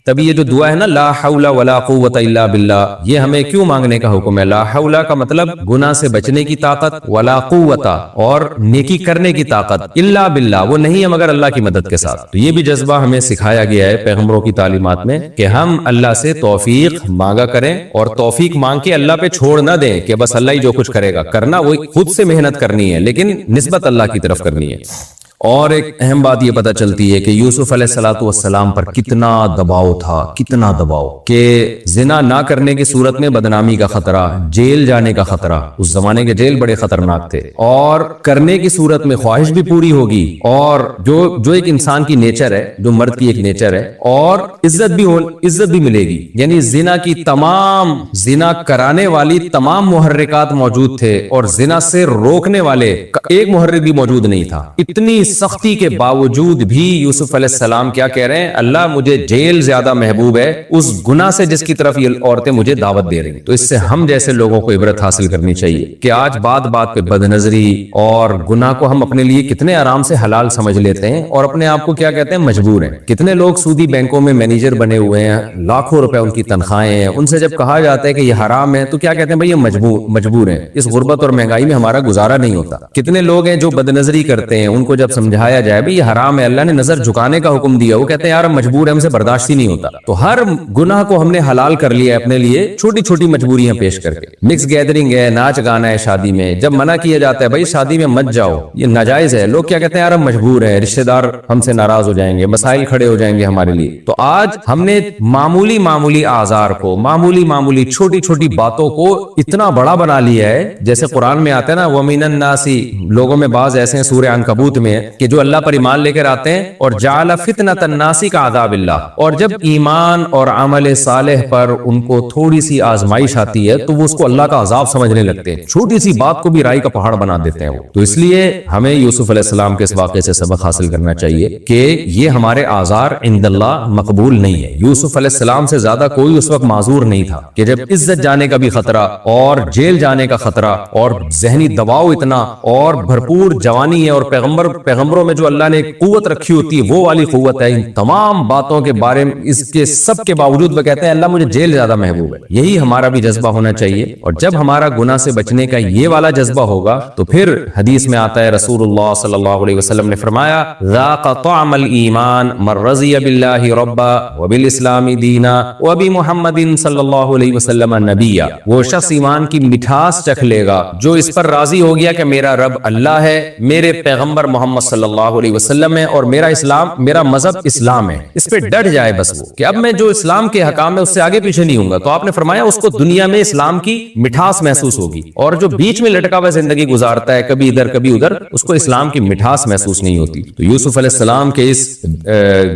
تبھی یہ جو دعا ہے نا لا حول ولا قوت الا باللہ، یہ ہمیں کیوں مانگنے کا حکم ہے؟ لا حول کا مطلب گناہ سے بچنے کی طاقت، ولا قوت اور نیکی کرنے کی طاقت، الا باللہ وہ نہیں ہے مگر اللہ کی مدد کے ساتھ۔ تو یہ بھی جذبہ ہمیں سکھایا گیا ہے پیغمبروں کی تعلیمات میں کہ ہم اللہ سے توفیق مانگا کریں، اور توفیق مانگ کے اللہ پہ چھوڑ نہ دیں کہ بس اللہ ہی جو کچھ کرے گا، کرنا وہ خود سے محنت کرنی ہے لیکن نسبت اللہ کی طرف کرنی ہے۔ اور ایک اہم بات یہ پتہ چلتی ہے کہ یوسف علیہ السلام پر کتنا دباؤ تھا، کتنا دباؤ، کہ زنا نہ کرنے کی صورت میں بدنامی کا خطرہ، جیل جانے کا خطرہ، اس زمانے کے جیل بڑے خطرناک تھے، اور کرنے کی صورت میں خواہش بھی پوری ہوگی، اور جو ایک انسان کی نیچر ہے، جو مرد کی ایک نیچر ہے، اور عزت بھی ملے گی۔ یعنی زنا کی تمام، زنا کرانے والی تمام محرکات موجود تھے، اور زنا سے روکنے والے ایک محرک بھی موجود نہیں تھا۔ اتنی سختی کے باوجود بھی یوسف علیہ السلام کیا کہہ رہے ہیں؟ اللہ مجھے جیل زیادہ محبوب ہے اس گناہ سے جس کی طرف یہ عورتیں مجھے دعوت دے رہی ہیں۔ تو اس سے ہم جیسے لوگوں کو عبرت حاصل کرنی چاہیے کہ آج بات بات پہ بد نظری اور گناہ کو ہم اپنے لیے کتنے آرام سے حلال سمجھ لیتے ہیں، اور اپنے آپ کو کیا کہتے ہیں؟ مجبور ہیں۔ کتنے لوگ سودی بینکوں میں مینیجر بنے ہوئے ہیں، لاکھوں روپے ان کی تنخواہیں ہیں، ان سے جب کہا جاتا ہے کہ یہ حرام ہے تو کیا کہتے ہیں؟ بھائی یہ مجبور ہیں، اس غربت اور مہنگائی میں ہمارا گزارا نہیں ہوتا۔ کتنے لوگ ہیں جو بد نظری کرتے ہیں، ان کو جب سمجھایا جائے بھی یہ حرام ہے، اللہ نے نظر جھکانے کا حکم دیا، وہ کہتے ہیں یار ہم مجبور ہیں، ہم سے برداشت ہی نہیں ہوتا۔ تو ہر گناہ کو ہم نے حلال کر لیا ہے اپنے لیے، چھوٹی چھوٹی مجبوریاں پیش کر کے۔ مکس گیدرنگ ہے، ناچ گانا ہے شادی میں، جب منع کیا جاتا ہے بھائی شادی میں مت جاؤ، یہ ناجائز ہے، لوگ کیا کہتے ہیں یار ہم مجبور ہیں، رشتہ دار ہم سے ناراض ہو جائیں گے، مسائل کھڑے ہو جائیں گے ہمارے لیے۔ تو آج ہم نے معمولی اعذار کو، معمولی چھوٹی چھوٹی باتوں کو اتنا بڑا بنا لیا ہے، جیسے قرآن میں آتا ہے نا وَمِنَ النَّاسِ، لوگوں میں بعض ایسے ہیں سورہ عنکبوت میں کہ جو اللہ پر ایمان لے کر آتے ہیں اور جعل فتنۃ الناس کعذاب اللہ، اور جب ایمان اور عمل صالح پر ان کو تھوڑی سی آزمائش آتی ہے تو وہ اس کو اللہ کا عذاب سمجھنے لگتے ہیں، چھوٹی سی بات کو بھی رائی کا پہاڑ بنا دیتے ہیں وہ۔ تو اس لیے ہمیں یوسف علیہ السلام کے اس واقعے سے سبق حاصل کرنا چاہیے کہ یہ ہمارے اعذار عند اللہ مقبول نہیں ہے۔ یوسف علیہ السلام سے زیادہ کوئی اس وقت معذور نہیں تھا کہ جب عزت جانے کا بھی خطرہ اور جیل جانے کا خطرہ اور ذہنی دباؤ اتنا اور بھرپور جوانی ہے، اور پیغمبروں میں جو اللہ نے قوت رکھی ہوتی ہے وہ والی قوت ہے، ان تمام باتوں کے بارے میں اس کے سب کے باوجود وہ کہتے ہیں اللہ مجھے جیل زیادہ محبوب ہے۔ یہی ہمارا بھی جذبہ ہونا چاہیے، اور جب ہمارا گناہ سے بچنے کا یہ والا جذبہ ہوگا تو پھر حدیث میں آتا ہے رسول اللہ صلی اللہ علیہ وسلم نے فرمایا ذاق طعم الایمان من رضی باللہ ربا وبالاسلام دینا وبمحمد صلی اللہ علیہ وسلم نبیا، وہ شخص ایمان کی مٹھاس چکھ لے گا جو اس پر راضی ہو گیا کہ میرا رب اللہ ہے، میرے پیغمبر محمد صلی اللہ علیہ وسلم ہے، اور میرا اسلام، میرا مذہب اسلام ہے، اس پہ ڈٹ جائے بس وہ کہ اب میں جو اسلام کے حکام ہے اس سے آگے پیچھے نہیں ہوں گا۔ تو آپ نے فرمایا اس کو دنیا میں اسلام کی مٹھاس محسوس ہوگی، اور جو بیچ میں لٹکا ہوا زندگی گزارتا ہے کبھی ادھر کبھی ادھر، اس کو اسلام کی مٹھاس محسوس نہیں ہوتی۔ تو یوسف علیہ السلام کے اس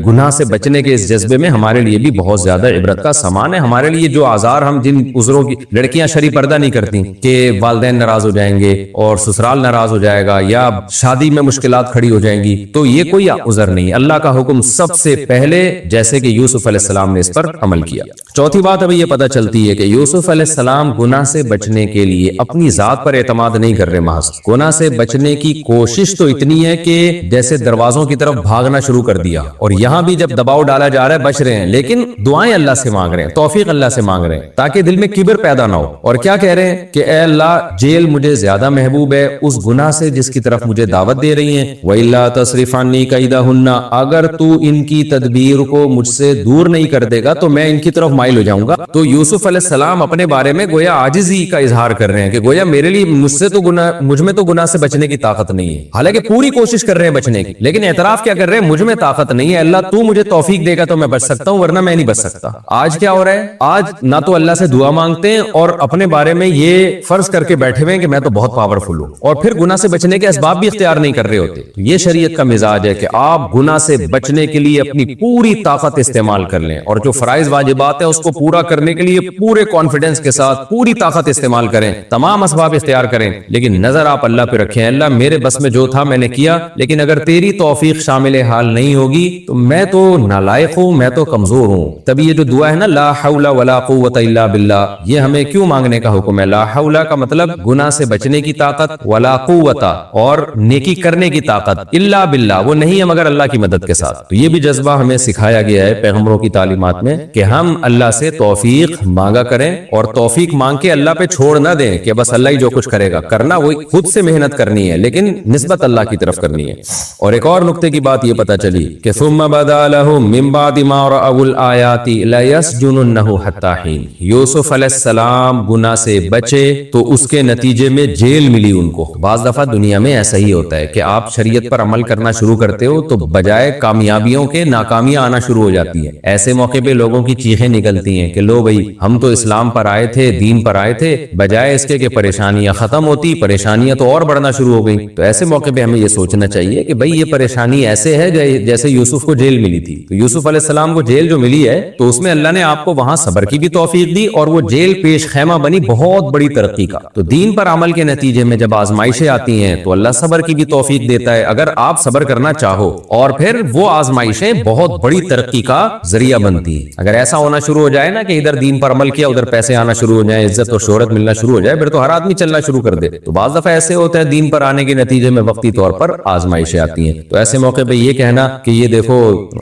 گناہ سے بچنے کے اس جذبے میں ہمارے لیے بھی بہت زیادہ عبرت کا سامان ہے۔ ہمارے لیے جو آزار ہم جن عذروں کی، لڑکیاں شرعی پردہ نہیں کرتی کہ والدین ناراض ہو جائیں گے اور سسرال ناراض ہو جائے گا یا شادی میں مشکلات کھڑی ہو جائیں گی، تو یہ کوئی عذر نہیں، اللہ کا حکم سب سے پہلے، جیسے کہ یوسف علیہ السلام نے اس پر عمل کیا۔ چوتھی بات ابھی یہ پتہ چلتی ہے کہ یوسف علیہ السلام گناہ سے بچنے کے لیے اپنی ذات پر اعتماد نہیں کر رہے، محض گناہ سے بچنے کی کوشش تو اتنی ہے کہ جیسے دروازوں کی طرف بھاگنا شروع کر دیا، اور یہاں بھی جب دباؤ ڈالا جا رہا ہے بچ رہے ہیں، لیکن دعائیں اللہ سے مانگ رہے ہیں، توفیق اللہ سے مانگ رہے ہیں تاکہ دل میں کبر پیدا نہ ہو، اور کیا کہہ رہے ہیں کہ اے اللہ جیل مجھے زیادہ محبوب ہے اس گناہ سے جس کی طرف مجھے دعوت دے رہی ہیں، وَإِلَّا تَصْرِفْ عَنِّي كَيْدَهُنَّ، اگر تو ان کی تدبیر کو مجھ سے دور نہیں کر دے گا تو میں ان کی طرف مائل ہو جاؤں گا۔ تو یوسف علیہ السلام اپنے بارے میں گویا عاجزی کا اظہار کر رہے ہیں کہ گویا میرے لیے مجھ میں تو گناہ سے بچنے کی طاقت نہیں ہے، حالانکہ پوری کوشش کر رہے ہیں بچنے کی، لیکن اعتراف کیا کر رہے ہیں؟ مجھ میں طاقت نہیں ہے، اللہ تو مجھے توفیق دے گا تو میں بچ سکتا ہوں ورنہ میں نہیں بچ سکتا۔ آج کیا ہو رہا ہے؟ آج نہ تو اللہ سے دعا مانگتے ہیں اور اپنے بارے میں یہ فرض کر کے بیٹھے ہوئے ہیں کہ میں تو بہت پاورفل ہوں، اور پھر گناہ سے بچنے کے اسباب بھی اختیار نہیں کر رہے ہوتے۔ یہ شریعت کا مزاج ہے کہ آپ گناہ سے بچنے کے لیے اپنی پوری طاقت استعمال کر لیں، اور جو فرائض واجبات ہیں اس کو پورا کرنے کے لیے پورے کانفیڈنس کے ساتھ پوری طاقت استعمال کریں، تمام اسباب اختیار کریں، لیکن نظر آپ اللہ پہ رکھیں، اللہ میرے بس میں جو تھا میں نے کیا، لیکن اگر تیری توفیق شامل حال نہیں ہوگی تو میں تو نالائق ہوں، میں تو کمزور ہوں۔ تبھی یہ جو دعا ہے نا لا حول ولا قوت الا باللہ، یہ ہمیں کیوں مانگنے کا حکم ہے؟ لا حول کا مطلب گناہ سے بچنے کی طاقت، ولا قوت اور نیکی کرنے کی طاقت، طاقت الا باللہ، وہ نہیں ہے مگر اللہ کی مدد کے ساتھ۔ تو یہ بھی جذبہ ہمیں سکھایا گیا ہے پیغمبروں کی تعلیمات میں کہ ہم اللہ سے توفیق مانگا کریں، اور توفیق مانگ کے اللہ پہ چھوڑ نہ دیں کہ بس اللہ ہی جو کچھ کرے گا، کرنا وہ خود سے محنت کرنی ہے لیکن نسبت اللہ کی طرف کرنی ہے۔ اور ایک اور نقطے کی بات یہ پتہ چلی کہ ثم بدا لهم من بعد ما رأوا الآیات لیسجننہ حتی حین، یوسف علیہ السلام گناہ سے بچے تو اس کے نتیجے میں جیل ملی ان کو۔ بعض دفعہ دنیا میں ایسا ہی ہوتا ہے کہ آپ شریعت پر عمل کرنا شروع کرتے ہو تو بجائے کامیابیوں کے ناکامیاں آنا شروع ہو جاتی ہیں۔ ایسے موقع پہ لوگوں کی چیخیں نکلتی ہیں کہ لو بھائی ہم تو اسلام پر آئے تھے، دین پر آئے تھے، بجائے اس کے کہ پریشانیاں ختم ہوتی، پریشانیاں تو اور بڑھنا شروع ہو گئی۔ تو ایسے موقع پہ ہمیں یہ سوچنا چاہیے کہ بھائی یہ پریشانی ایسے ہے جیسے یوسف کو جیل ملی تھی۔ تو یوسف علیہ السلام کو جیل جو ملی ہے تو اس میں اللہ نے آپ کو وہاں صبر کی بھی توفیق دی، اور وہ جیل پیش خیمہ بنی بہت بڑی ترقی کا۔ تو دین پر عمل کے نتیجے میں جب آزمائشیں آتی ہیں تو اللہ صبر کی بھی توفیق دیتا ہے اگر آپ صبر کرنا چاہو، اور پھر وہ آزمائشیں بہت بڑی ترقی کا ذریعہ بنتی ہیں۔ اگر ایسا ہونا شروع ہو جائے نا کہ ادھر دین پر عمل کیا ادھر پیسے آنا شروع ہو جائیں، عزت اور شہرت ملنا شروع ہو جائے، پھر تو ہر آدمی چلنا شروع کر دے۔ تو بعض دفعہ ایسے ہوتا ہے دین پر آنے کے نتیجے میں وقتی طور پر آزمائشیں آتی ہیں، تو ایسے موقع پہ یہ کہنا کہ یہ دیکھو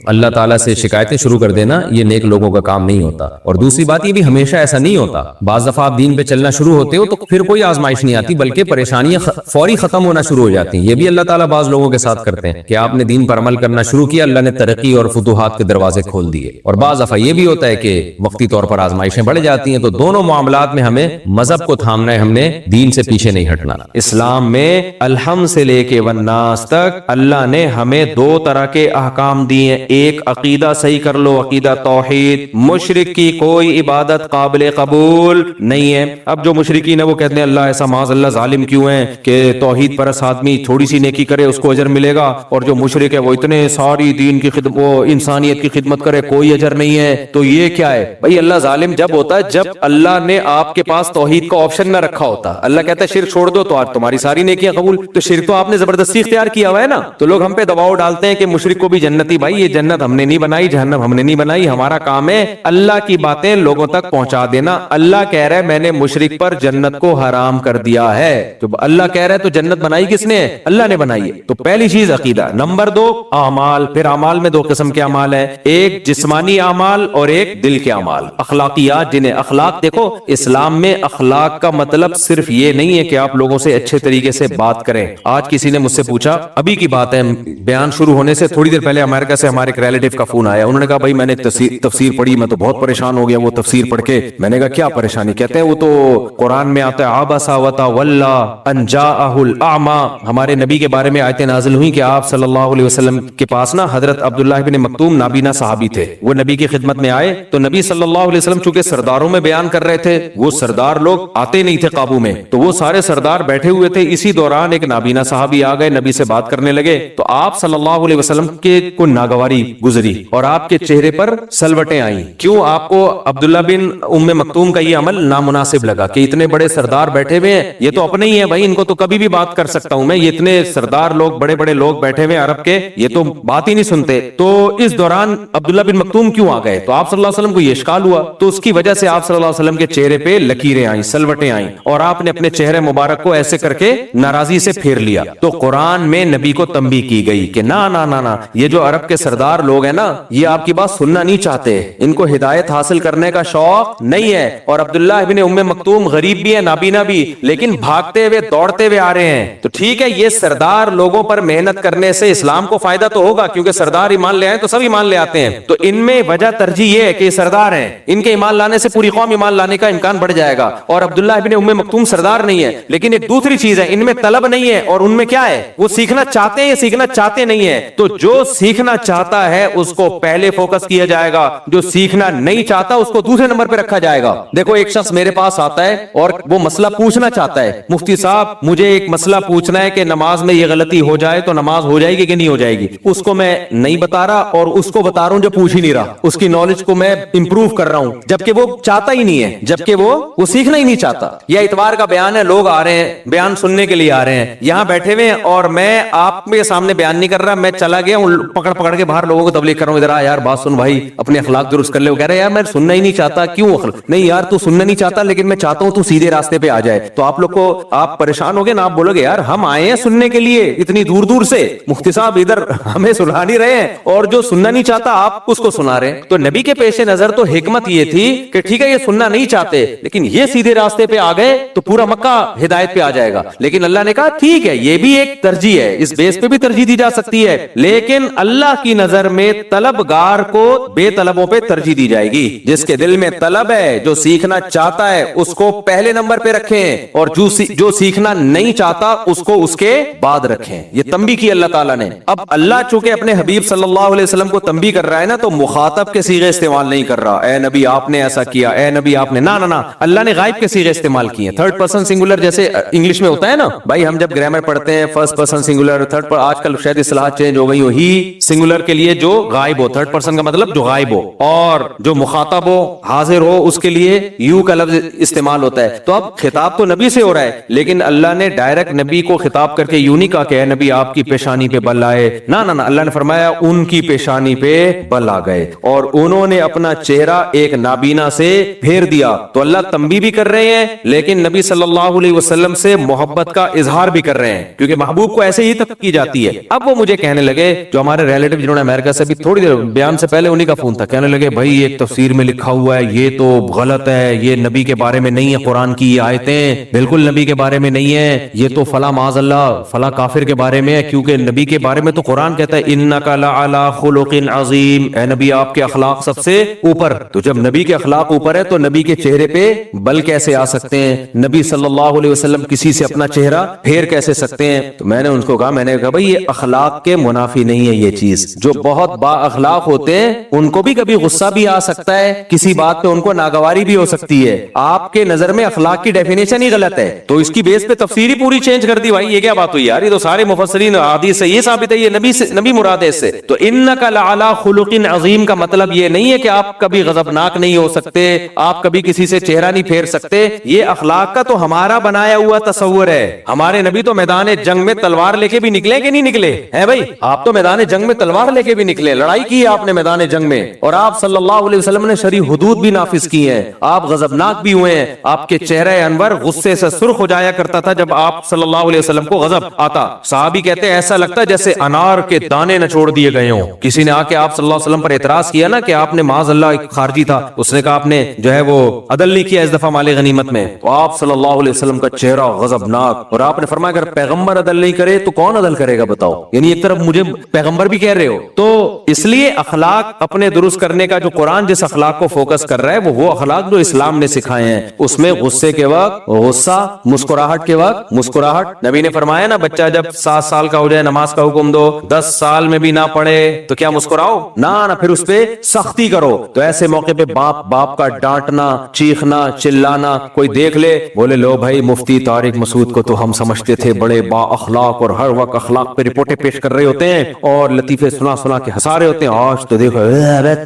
اللہ تعالیٰ سے شکایتیں شروع کر دینا، یہ نیک لوگوں کا کام نہیں ہوتا۔ اور دوسری بات یہ بھی ہمیشہ ایسا نہیں ہوتا، بعض دفعہ آپ دین پہ چلنا شروع ہوتے ہو تو پھر کوئی آزمائش نہیں آتی بلکہ پریشانیاں فوری ختم ہونا شروع ہو جاتی ہیں۔ یہ بھی اللہ تعالیٰ بعض لوگوں کے ساتھ کرتے ہیں کہ آپ نے دین پر عمل کرنا شروع کیا، اللہ نے ترقی اور فتوحات کے دروازے کھول دیے۔ اور بعض دفعہ یہ بھی ہوتا ہے کہ وقتی طور پر آزمائشیں بڑھ جاتی ہیں۔ تو دونوں معاملات میں ہمیں مذہب کو تھامنا ہے، ہم نے دین سے پیچھے نہیں ہٹنا۔ اسلام میں الحمد سے لے کے والناس تک اللہ نے ہمیں دو طرح کے احکام دیے ہیں۔ ایک عقیدہ صحیح کر لو، عقیدہ توحید، مشرک کی کوئی عبادت قابل قبول نہیں ہے۔ اب جو مشرکین ہیں وہ کہتے ہیں اللہ ایسا معاذ اللہ ظالم کیوں ہیں کہ توحید پرست آدمی تھوڑی سی نیکی کرے اس کو اجر ملے گا، اور جو مشرک ہے وہ اتنے ساری دین کی خدمت، وہ انسانیت کی خدمت کرے کوئی اجر نہیں ہے۔ تو یہ کیا ہے بھائی؟ اللہ ظالم جب ہوتا ہے جب اللہ نے آپ کے پاس توحید کا آپشن نہ رکھا ہوتا۔ اللہ کہتا ہے شرک چھوڑ دو تو تمہاری ساری نیکیاں قبول، تو شرک تو آپ نے زبردستی اختیار کیا ہوا ہے نا۔ تو لوگ ہم پہ دباؤ ڈالتے ہیں کہ مشرک کو بھی جنتی، بھائی یہ جنت ہم نے نہیں بنائی، جہنم ہم نے نہیں بنائی، ہمارا کام ہے اللہ کی باتیں لوگوں تک پہنچا دینا۔ اللہ کہہ رہا ہے میں نے مشرک پر جنت کو حرام کر دیا ہے، تو اللہ کہہ رہا ہے تو جنت بنائی کس نے؟ اللہ نے بنائی ہے۔ تو پہلی چیز عقیدہ۔ نمبر دو اعمال۔ پھر اعمال میں دو قسم کے اعمال ہیں، ایک جسمانی اعمال اور ایک دل کے اعمال، اخلاقیات جنہیں اخلاق۔ دیکھو اسلام میں اخلاق کا مطلب صرف یہ نہیں ہے کہ آپ لوگوں سے اچھے طریقے سے بات کریں۔ آج کسی نے مجھ سے پوچھا، ابھی کی بات ہے، بیان شروع ہونے سے تھوڑی دیر پہلے امریکہ سے ہمارے ایک ریلیٹیو کا فون آیا، انہوں نے کہا بھائی میں نے تفسیر پڑھی، میں تو بہت پریشان ہو گیا وہ تفسیر پڑھ کے۔ میں نے کہا کیا پریشانی؟ کہتے ہیں وہ تو قرآن میں آتا ہے عبس وتولی ان جاءہ الاعمی، ہمارے نبی کے بارے میں آیتیں نازل ہوئی کہ آپ صلی اللہ علیہ وسلم کے پاس نا حضرت عبداللہ بن مکتوم نابینا صحابی تھے، وہ نبی کی خدمت میں آئے تو نبی صلی اللہ علیہ وسلم چونکہ سرداروں میں بیان کر رہے تھے، وہ سردار لوگ آتے نہیں تھے قابو میں، تو وہ سارے سردار بیٹھے ہوئے تھے۔ اسی دوران ایک نابینا صحابی آ گئے، نبی سے بات کرنے لگے، تو آپ صلی اللہ علیہ وسلم کے کو ناگواری گزری اور آپ کے چہرے پر سلوٹیں آئیں۔ کیوں؟ آپ کو عبداللہ بن ام مکتوم کا یہ عمل نامناسب لگا کہ اتنے بڑے سردار بیٹھے ہوئے ہیں، یہ تو اپنے ہی ہیں بھائی، ان کو تو کبھی بھی بات کر سکتا ہوں میں، یہ اتنے سردار لوگ بڑے بڑے لوگ بیٹھے ہوئے عرب کے، یہ تو بات ہی نہیں سنتے۔ تو اس دوران عبداللہ بن مکتوم کیوں آ گئے؟ تو آپ صلی اللہ علیہ وسلم کو یہ اشکال ہوا، تو اس کی وجہ سے آپ صلی اللہ علیہ وسلم کے چہرے پہ لکیریں آئیں، سلوٹیں آئیں، اور آپ نے اپنے چہرے مبارک کو ایسے کر کے ناراضی سے پھیر لیا۔ تو قرآن میں نبی کو تنبیہ کی گئی کہ نا نا نا نا، یہ جو عرب کے سردار لوگ ہیں نا، یہ آپ کی بات سننا نہیں چاہتے، ان کو ہدایت حاصل کرنے کا شوق نہیں ہے، اور عبداللہ ابن ام مکتوم غریب بھی ہے، نابینا بھی، لیکن بھاگتے ہوئے دوڑتے ہوئے آ رہے ہیں۔ تو ٹھیک ہے، یہ سردار لوگوں پر محنت کرنے سے اسلام کو فائدہ تو ہوگا، کیونکہ سردار ایمان لے آئے تو سب ایمان لے آتے ہیں، تو ان میں وجہ ترجیح یہ ہے کہ یہ سردار ہیں، ان کے ایمان لانے سے پوری قوم ایمان لانے کا امکان بڑھ جائے گا، اور عبداللہ ابن ام مکتوم سردار نہیں ہے۔ لیکن ایک دوسری چیز ہے، ان میں طلب نہیں ہے، اور ان میں کیا ہے؟ وہ سیکھنا چاہتے ہیں یا سیکھنا چاہتے نہیں ہے۔ تو جو سیکھنا چاہتا ہے اس کو پہلے فوکس کیا جائے گا، جو سیکھنا نہیں چاہتا اس کو دوسرے نمبر پہ رکھا جائے گا۔ دیکھو ایک شخص میرے پاس آتا ہے اور وہ مسئلہ پوچھنا چاہتا ہے، مفتی صاحب مجھے ایک مسئلہ پوچھنا ہے کہ نماز میں یہ غلطی ہو جائے تو نماز ہو جائے گی کہ نہیں ہو جائے گی؟ اس کو میں نہیں بتا رہا اور اس کو بتا رہا ہوں جو پوچھ ہی نہیں رہا، اس کی نالج کو میں امپروو کر رہا ہوں، جبکہ وہ چاہتا ہی نہیں ہے، جبکہ وہ سیکھنا ہی نہیں چاہتا۔ یا اتوار کا بیان ہے، لوگ آ رہے ہیں بیان سننے کے لیے آ رہے ہیں، یہاں بیٹھے ہوئے ہیں اور میں آپ کے سامنے بیان نہیں کر رہا، میں چلا گیا ہوں پکڑ کے باہر لوگوں کو تبلیغ کر رہا ہوں، ادھر آ یار بات سن بھائی، اپنے اخلاق درست کر لے۔ وہ کہہ رہے ہیں یار میں سننا ہی نہیں چاہتا، کیوں اخلاق؟ نہیں یار تو سننا نہیں چاہتا، لیکن میں چاہتا ہوں تو سیدھے راستے پہ آ جائے۔ تو آپ لوگ کو آپ پریشان ہوگے نا، آپ بولو گے یار ہم آئے ہیں سننے کے لیے، اتنے اتنی دور دور سے مفتی صاحب ادھر ہمیں سنا نہیں رہے ہیں اور جو سننا نہیں چاہتا آپ اس کو سنا رہے ہیں. تو نبی کے پیش نظر تو حکمت یہ تھی کہ ٹھیک ہے یہ سننا نہیں چاہتے لیکن یہ سیدھے راستے پہ آ گئے تو پورا مکہ ہدایت پہ آ جائے گا. لیکن اللہ نے کہا ٹھیک ہے یہ بھی ایک ترجیح ہے, اس بیس پہ بھی ترجیح دی جا سکتی ہے, لیکن اللہ کی نظر میں طلبگار کو بے طلبوں پہ ترجیح دی جائے گی. جس کے دل میں طلب ہے, جو سیکھنا چاہتا ہے اس کو پہلے نمبر پہ رکھیں, اور جو سیکھنا نہیں چاہتا اس کو اس کے بعد رکھیں. یہ تنبیہ کی اللہ تعالیٰ نے. اب اللہ چونکہ اپنے حبیب صلی اللہ علیہ وسلم کو تنبیہ کر رہا ہے نا, تو مخاطب کے صیغے استعمال نہیں کر رہا, اے نبی آپ نے ایسا کیا, اے نبی آپ نے, نہ اللہ نے غائب کے صیغے استعمال کیے. تھرڈ پرسن سنگولر جیسے انگلش میں ہوتا ہے نا بھائی, ہم جب گرامر پڑھتے ہیں فرسٹ پرسن سنگولر, تھرڈ پر آج کل شاید اصطلاحات چینج ہو گئی ہو, ہی سنگولر کے لیے جو غائب ہو, تھرڈ پرسن کا مطلب جو غائب ہو, اور جو مخاطب ہو حاضر ہو اس کے لیے یو کا لفظ استعمال ہوتا ہے. تو اب خطاب تو نبی سے ہو رہا ہے لیکن اللہ نے ڈائریکٹ نبی کو خطاب کر کے یوں نہیں کہا کہ اے نبی آپ کی پیشانی پہ بل آئے, نہ اللہ نے فرمایا ان کی پیشانی پہ بل آ گئے اور انہوں نے اپنا چہرہ ایک نابینا سے پھیر دیا. تو اللہ تنبیہ بھی کر رہے ہیں لیکن نبی صلی اللہ علیہ وسلم سے محبت کا اظہار بھی کر رہے ہیں, کیونکہ محبوب کو ایسے ہی تک کی جاتی ہے. اب وہ مجھے کہنے لگے, جو ہمارے ریلیٹو جنہوں نے امریکہ سے بھی تھوڑی دیر بیان سے پہلے انہی کا فون تھا, کہنے لگے بھائی ایک تفسیر میں لکھا ہوا ہے یہ تو غلط ہے, یہ نبی کے بارے میں نہیں ہے, قرآن کی یہ آیتیں بالکل نبی کے بارے میں نہیں ہے, یہ تو فلاں معاذ اللہ فلاں کافر کے بارے میں ہے, کیونکہ نبی کے بارے میں تو قرآن کہتا ہے انک لعلی خلق عظیم, اے نبی آپ کے اخلاق سب سے اوپر. تو جب نبی کے اخلاق اوپر ہے تو نبی کے چہرے پہ بل کیسے آ سکتے ہیں, نبی صلی اللہ علیہ وسلم کسی سے اپنا چہرہ پھیر کیسے سکتے ہیں. تو میں نے ان کو کہا, میں نے کہا بھائی یہ اخلاق کے منافی نہیں ہے یہ چیز. جو بہت با اخلاق ہوتے ہیں ان کو بھی کبھی غصہ بھی آ سکتا ہے, کسی بات پہ ان کو ناگواری بھی ہو سکتی ہے. آپ کے نظر میں اخلاق کی ڈیفینیشن ہی غلط ہے تو اس کی بیس پہ تفسیر ہی پوری چینج کر دی. بھائی یہ کیا بات ہوئی یار, یہ تو سارے مفسرین حدیث سے یہ ثابت ہے یہ نبی مراد ہے اس سے. تو انک لعلی خلق عظیم کا مطلب یہ نہیں ہے کہ آپ کبھی غضبناک نہیں ہو سکتے, آپ کبھی کسی سے چہرہ نہیں پھیر سکتے. یہ اخلاق کا تو ہمارا بنایا ہوا تصور ہے. ہمارے نبی تو میدان جنگ میں تلوار لے کے بھی نکلے کہ نہیں نکلے ہیں بھائی, آپ تو میدان جنگ میں تلوار لے کے بھی نکلے, لڑائی کی ہے آپ نے میدان جنگ میں, اور آپ صلی اللہ علیہ وسلم نے شرعی حدود بھی نافذ کی ہیں, آپ غضبناک بھی ہوئے ہیں, آپ کے چہرہ انور غصے سے سرخ ہو جایا کرتا تھا جب آپ صلی اللہ علیہ وسلم کو غضب آتا. صحابی کہتے ہیں ایسا لگتا جیسے انار کے دانے نچوڑ دیے گئے ہوں. کسی نے آ کے آپ صلی اللہ علیہ وسلم پر اعتراض کیا نا کہ آپ نے معاذ اللہ ایک خارجی تھا, اس نے کہا آپ نے جو ہے وہ عدل نہیں کیا اس دفعہ مال غنیمت میں, تو آپ صلی اللہ علیہ وسلم کا چہرہ غضبناک, اور آپ نے فرمایا اگر پیغمبر عدل نہیں کرے تو کون عدل کرے گا بتاؤ. یعنی ایک طرف مجھے پیغمبر بھی کہہ رہے ہو. تو اس لیے اخلاق اپنے درست کرنے کا جو قرآن جس اخلاق کو فوکس کر رہا ہے وہ اخلاق جو اسلام نے سکھائے ہیں. اس میں غصے کے وقت غصہ, مسکراہٹ کے وقت مسکراہٹ. نبی نے فرمایا نا بچہ جب 7 سال کا ہو جائے نماز کا حکم دو, 10 سال میں بھی نہ پڑھے تو کیا مسکراؤ, نہ پھر اس پہ سختی کرو. تو ایسے موقع پہ باپ کا ڈانٹنا, چیخنا, چلانا, کوئی دیکھ لے بولے لو بھائی مفتی طارق مسعود کو تو ہم سمجھتے تھے بڑے با اخلاق اور ہر وقت اخلاق پہ رپورٹیں پیش کر رہے ہوتے ہیں اور لطیفے سنا کے ہنسا رہے ہوتے ہیں, آج تو دیکھو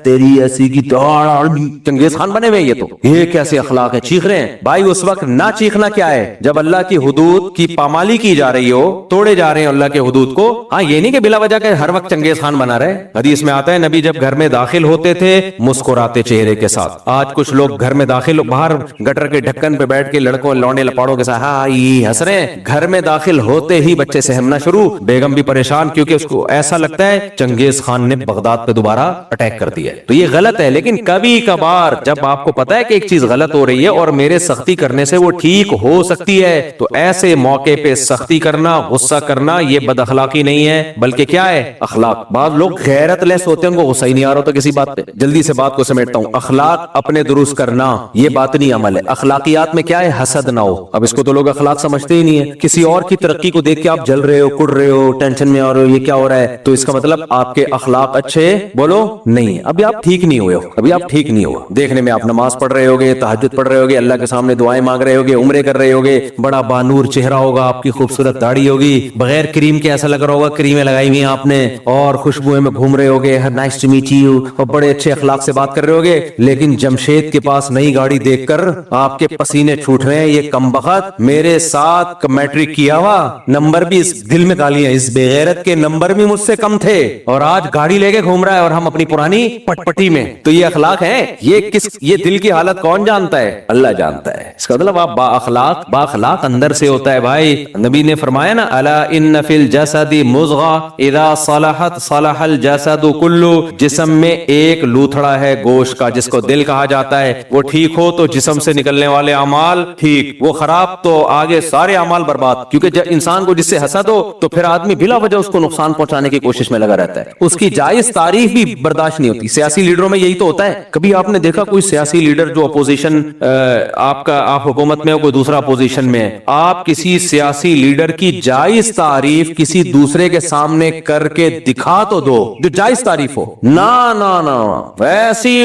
تیری ایسی کی چنگیز خان بنے ہوئے, یہ تو یہ کیسے اخلاق ہے, چیخ رہے ہیں. بھائی اس وقت نہ چیخنا کیا ہے جب اللہ کی حدود کی پامالی کی جا رہی ہو, توڑے جا رہے ہیں اللہ کے حدود کو. ہاں یہ نہیں کہ بلا وجہ کہ ہر وقت چنگیز خان بنا رہے. حدیث میں آتا ہے نبی جب گھر میں داخل ہوتے تھے مسکراتے چہرے کے ساتھ. آج کچھ لوگ گھر میں داخل باہر گٹر کے ڈھکن پہ بیٹھ کے لڑکوں لونے لپاڑوں کے ساتھ ہاں یہ ہنس رہے ہیں, گھر میں داخل ہوتے ہی بچے سہمنا شروع, بیگم بھی پریشان کیونکہ اس کو ایسا لگتا ہے چنگیز خان نے بغداد پہ دوبارہ اٹیک کر دیا ہے. تو یہ غلط ہے, لیکن کبھی کبھار جب آپ کو پتا ہے کہ ایک چیز غلط ہو رہی ہے اور میرے سختی کرنے سے وہ ٹھیک ہو سکتی ہے تو ایسے موقع پہ سختی کرنا, غصہ کرنا یہ بد اخلاقی نہیں ہے بلکہ کیا ہے اخلاق. بعض لوگ غیرت لیس ہوتے ہیں, ان کو غصہ ہی نہیں آ رہا ہوتا کسی بات پہ. جلدی سے بات کو سمیٹتا ہوں. اخلاق اپنے درست کرنا یہ باطنی عمل ہے. اخلاقیات میں کیا ہے حسد نہ ہو. اب اس کو تو لوگ اخلاق سمجھتے ہی نہیں ہے. کسی اور کی ترقی کو دیکھ کے آپ جل رہے ہو, کڑ رہے ہو, ٹینشن میں آ رہے ہو, یہ کیا ہو رہا ہے, تو اس کا مطلب آپ کے اخلاق اچھے بولو نہیں, ابھی آپ ٹھیک نہیں ہوئے ہو, ابھی آپ ٹھیک نہیں ہوا. دیکھنے میں آپ نماز پڑھ رہے ہوگے, تہجد پڑھ رہے ہوگے, اللہ کے سامنے دعائیں مانگ رہے ہوگے, عمرے کر رہے ہوگے, بڑا بانور چہرہ ہوگا, آپ کی خوبصورت داڑھی ہوگی, بغیر کریم کے ایسا لگ رہا ہوگا کریمیں لگائی ہوئی ہیں آپ نے, اور خوشبوئیں میں گھوم رہے ہوگے, نائس ٹو میٹ یو, اور بڑے اچھے اخلاق سے بات کر رہے ہوگے. لیکن جمشید کے پاس نئی گاڑی دیکھ کر آپ کے پسینے چھوٹ رہے ہیں, یہ کمبخت میرے ساتھ میٹرک کیا ہوا, نمبر بھی اس دل میں گالیاں, اس بے غیرت کے نمبر بھی مجھ سے کم تھے اور آج گاڑی لے کے گھوم رہا ہے اور ہم اپنی پرانی پٹ پٹی میں. تو یہ اخلاق ہے, یہ دل کی حالت کون جانتا ہے, اللہ جانتا ہے. اس کا مطلب آپ با اخلاق اندر سے ہوتا ہے. بھائی نبی نے فرمایا نا الا ان فی الجسد مضغہ اذا صلحت صلح الجسد کلو، جسم میں ایک لوتھڑا ہے گوشت کا جس کو دل کہا جاتا ہے، وہ ٹھیک ہو تو جسم سے نکلنے والے اعمال ٹھیک، وہ خراب تو آگے سارے اعمال برباد. کیونکہ جب انسان کو جس سے حسد ہو تو پھر آدمی بلا وجہ اس کو نقصان پہنچانے کی کوشش میں لگا رہتا ہے، اس کی جائز تعریف بھی برداشت نہیں ہوتی. سیاسی لیڈروں میں یہی تو ہوتا ہے. کبھی آپ نے دیکھا کوئی سیاسی لیڈر جو اپوزیشن آپ حکومت میں ہو، کوئی دوسرا اپوزیشن میں ہے، آپ کسی سیاسی لیڈر کی جائز تعریف کسی دوسرے کے سامنے کر کے دکھا تو دو جو جائز تعریف ہو. نا ویسی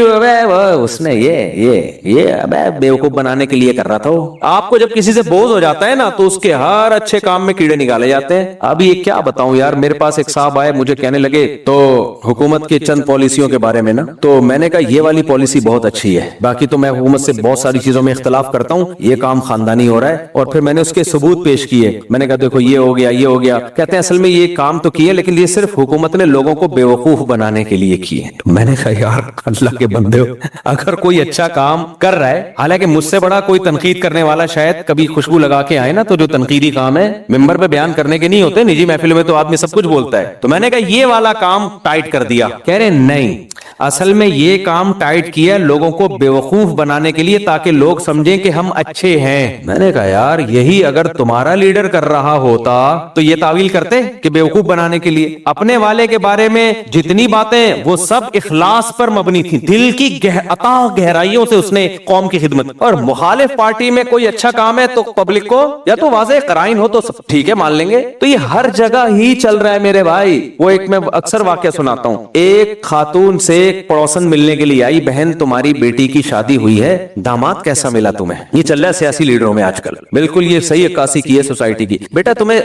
اس نے یہ بیوقوف بنانے کے لیے کر رہا تھا. آپ کو جب کسی سے بوجھ ہو جاتا ہے نا تو اس کے ہر اچھے کام میں کیڑے نکالے جاتے ہیں. اب یہ کیا بتاؤں یار، میرے پاس ایک صاحب آئے مجھے کہنے لگے تو حکومت کے چند پالیسیوں کے بارے میں نا، تو میں نے کہا یہ والی پالیسی بہت اچھی ہے، باقی تو میں حکومت سے بہت ساری چیزوں میں اختلاف کرتا ہوں، یہ کام خاندانی ہو رہا ہے. اور پھر میں نے اس کے ثبوت پیش کیے. میں نے کہا دیکھو یہ ہو گیا. کہتے ہیں اصل میں یہ کام تو کیے لیکن یہ صرف حکومت نے لوگوں کو بیوقوف بنانے کے لیے کیے. میں نے کہا یار اللہ کے بندے ہو، اگر کوئی اچھا کام کر رہا ہے، حالانکہ مجھ سے بڑا کوئی تنقید کرنے والا شاید کبھی خوشبو لگا کے آئے نا، تو جو تنقیدی کام ہے ممبر پہ بیان کرنے کے نہیں ہوتے، نجی محفلوں میں تو آدمی سب کچھ بولتا ہے. تو میں نے کہا یہ والا کام ٹائٹ کر دیا. کہہ رہے نہیں، اصل میں یہ کام ٹائٹ کیا لوگوں کو بیوقوف بنانے کے لیے تاکہ لوگ سمجھیں کہ ہم اچھے ہیں. میں نے کہا یار یہی اگر تمہارا لیڈر کر رہا ہوتا تو یہ تعویل کرتے کہ بیوقوف بنانے کے لیے. اپنے والے کے بارے میں جتنی باتیں وہ سب اخلاص پر مبنی تھی، دل کی عطا گہرائیوں سے اس نے قوم کی خدمت. اور مخالف پارٹی میں کوئی اچھا کام ہے تو پبلک کو یا تو واضح قرائن ہو تو سب ٹھیک ہے مان لیں گے. تو یہ ہر جگہ ہی چل رہا ہے میرے بھائی. وہ ایک میں اکثر واقعہ سناتا ہوں، ایک خاتون سے ایک پڑوسن ملنے کے لیے آئی، بہن تمہاری بیٹی کی شادی ہوئی ہے، داماد کیسا ملا تمہیں؟ یہ چل رہا ہے سیاسی لیڈروں میں آج کل. بالکل یہ صحیح عکاسی کی ہے سوسائٹی کی. بیٹا تمہیں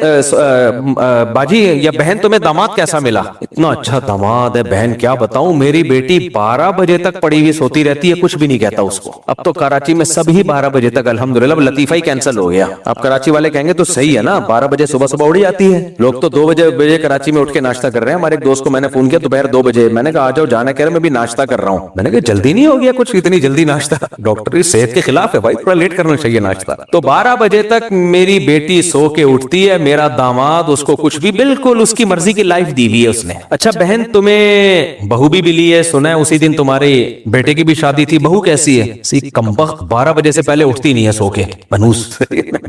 باجی یا بہن تمہیں داماد کیسا ملا؟ اتنا اچھا داماد ہے بہن، کیا بتاؤں، میری بیٹی 12 بجے تک پڑی ہوئی سوتی رہتی ہے، کچھ بھی نہیں کہتا اس کو. اب تو کراچی میں سب ہی 12 بجے تک الحمدللہ، اب لطیفہ ہی کینسل ہو گیا. اب کراچی والے کہیں گے تو صحیح ہے نا، 12 بجے صبح اڑ جاتی ہے. لوگ تو 2 بجے کراچی میں اٹھ کے ناشتہ کر رہے ہیں. ہمارے ایک دوست کو میں نے فون کیا دوپہر 2 بجے، میں نے کہا آ جاؤ، جانا کہہ رہے میں بھی ناشتہ کر رہا ہوں. میں نے کہا جلدی نہیں ہو گیا کچھ اتنی جلدی ناشتہ؟ ڈاکٹر صحت کے خلاف ہے بھائی، تھوڑا لیٹ کرنا چاہیے ناشتہ. تو 12 بجے تک میری بیٹی سو کے اٹھتی ہے، میرا داماد اس کو کچھ بھی، بالکل اس کی مرضی کی لائف دی ہوئی ہے اس نے. اچھا بہن تمہیں بہو بھی ملی ہے، سنا ہے اسی دن تمہارے بیٹے کی بھی شادی تھی، بہو کیسی ہے؟ سی کمبخت 12 بجے سے پہلے اٹھتی نہیں ہے سو کے، بنوس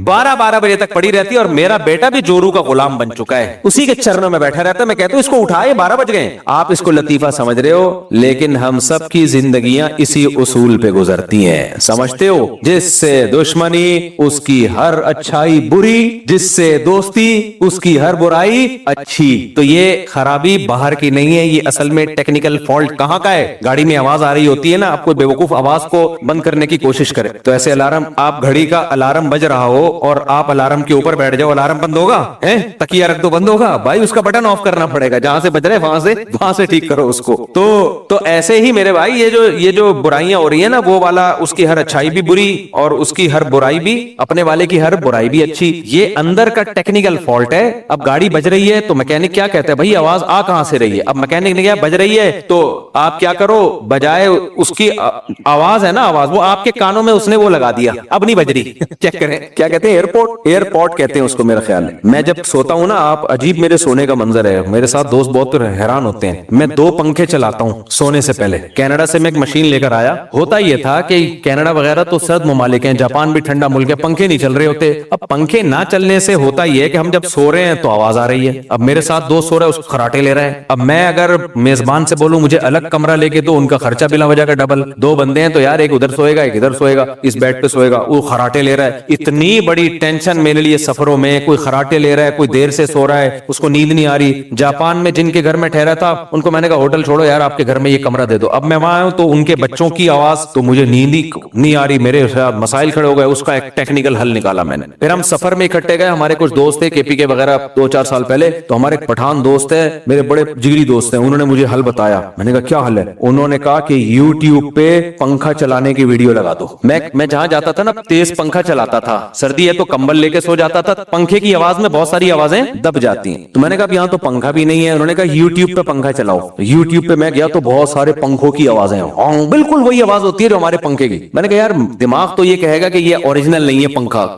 12 بجے تک پڑی رہتی ہے. اور میرا بیٹا بھی جورو کا غلام بن چکا ہے، اسی کے چرنوں میں بیٹھا رہتا ہے. میں کہتا ہوں اس کو اٹھائے، 12 بج گئے. آپ اس کو لطیفہ سمجھ رہے ہو لیکن ہم سب کی زندگیاں اسی اصول پہ گزرتی ہیں، سمجھتے ہو؟ جس سے دشمنی اس کی ہر اچھائی بری، جس سے دوستی اس کی ہر برائی اچھی. تو یہ خرابی باہر کی نہیں ہے، یہ اصل میں ٹیکنیکل فالٹ کہاں کا ہے؟ گاڑی میں آواز آ رہی ہوتی ہے نا، آپ کوئی بیوقوف آواز کو بند کرنے کی کوشش کرے تو ایسے الارم، آپ گھڑی کا الارم بج رہا ہو اور آپ الارم کے اوپر بیٹھ جاؤ، الارم بند ہوگا؟ تکیہ رکھ دو بند ہوگا بھائی، اس کا بٹن آف کرنا پڑے گا، جہاں سے بج رہے وہاں سے ٹھیک کرو اس کو. تو ایسے ہی میرے بھائی یہ جو برائیاں ہو رہی ہیں نا، وہ والا اس کی ہر اچھائی بھی بری اور اس کی ہر برائی بھی، اپنے والے کی ہر برائی بھی اچھی، یہ اندر کا ٹیکنیکل فالٹ ہے. اب گاڑی بج رہی ہے تو میکینک کیا کہتا ہے؟ بھائی آواز آ کہاں سے رہی ہے؟ اب میکینک نے کہا بج رہی ہے تو آپ کیا کرو، بجائے اس کی آواز ہے نا، آواز وہ آپ کے کانوں میں اس نے وہ لگا دیا، اب نہیں بج رہی. چیک کریں کیا کہتے ہیں، ایئرپورٹ کہتے ہیں اس کو میرا خیال ہے. میں جب سوتا ہوں نا، آپ عجیب میرے سونے کا منظر ہے، میرے ساتھ دوست بہت حیران ہوتے ہیں، میں 2 پنکھے چلاتا ہوں سونے سے پہلے. کینیڈا سے میں ایک مشین لے کر آیا. ہوتا یہ تھا کہ کینیڈا وغیرہ تو سرد ممالک ہیں، جاپان بھی ٹھنڈا ملک ہے، پنکھے نہیں چل رہے ہوتے. اب پنکھے نہ چلنے سے ہوتا یہ ہے کہ ہم جب سو رہے ہیں تو آواز آ رہی ہے. اب میرے ساتھ دوست سو رہا ہے، اس کو خراٹے لے رہا ہے. اب میں اگر میزبان سے بولوں مجھے الگ کمرہ لے کے دو، ان کا خرچہ بلا وجہ کا ڈبل. 2 بندے ہیں تو یار ایک ادھر سوئے گا ایک ادھر سوئے گا، اس بیڈ پہ سوئے گا، وہ خراٹے لے رہا ہے. اتنی بڑی ٹینشن میرے لیے سفروں میں، کوئی خراٹے لے رہا ہے، کوئی دیر سے سو رہا ہے، اس کو نیند نہیں آ رہی. جاپان میں جن کے گھر میں ٹھہرا تھا ان کو میں نے کہا ہوٹل چھوڑو یار، آپ کے گھر میں یہ کمرہ دے دو. اب میں وہاں ہوں تو ان کے بچوں کی آواز، تو مجھے نیند ہی نہیں آ رہی، میرے مسائل کھڑے ہو گئے. اس کا ایک ٹیکنیکل حل نکالا میں نے. پھر ہم سفر میں اکٹھے گئے، ہمارے کچھ دوست تھے KPK وغیرہ 2-4 سال پہلے، تو ہمارے ایک پٹھان دوست ہے، میرے بڑے جگری دوست ہیں، انہوں نے مجھے حل بتایا. میں نے کہا کیا حل ہے؟ انہوں نے کہا کہ YouTube پہ پنکھا چلانے کی ویڈیو لگا دو. میں جہاں جاتا تھا نا تیز پنکھا چلاتا تھا، سردی ہے تو کمبل لے کے سو جاتا تھا، پنکھے کی آواز میں بہت ساری آوازیں دب جاتی ہیں. تو میں نے کہا یہاں تو پنکھا بھی نہیں ہے. انہوں نے کہا YouTube پہ پنکھا چلاؤ. YouTube پہ میں گیا تو بہت سارے پنکھوں کی آوازیں ہیں، بالکل وہی آواز ہوتی ہے جو ہمارے پنکھے کی. میں نے کہا یار دماغ تو یہ کہے گا کہ یہ اوریجنل نہیں ہے پنکھا،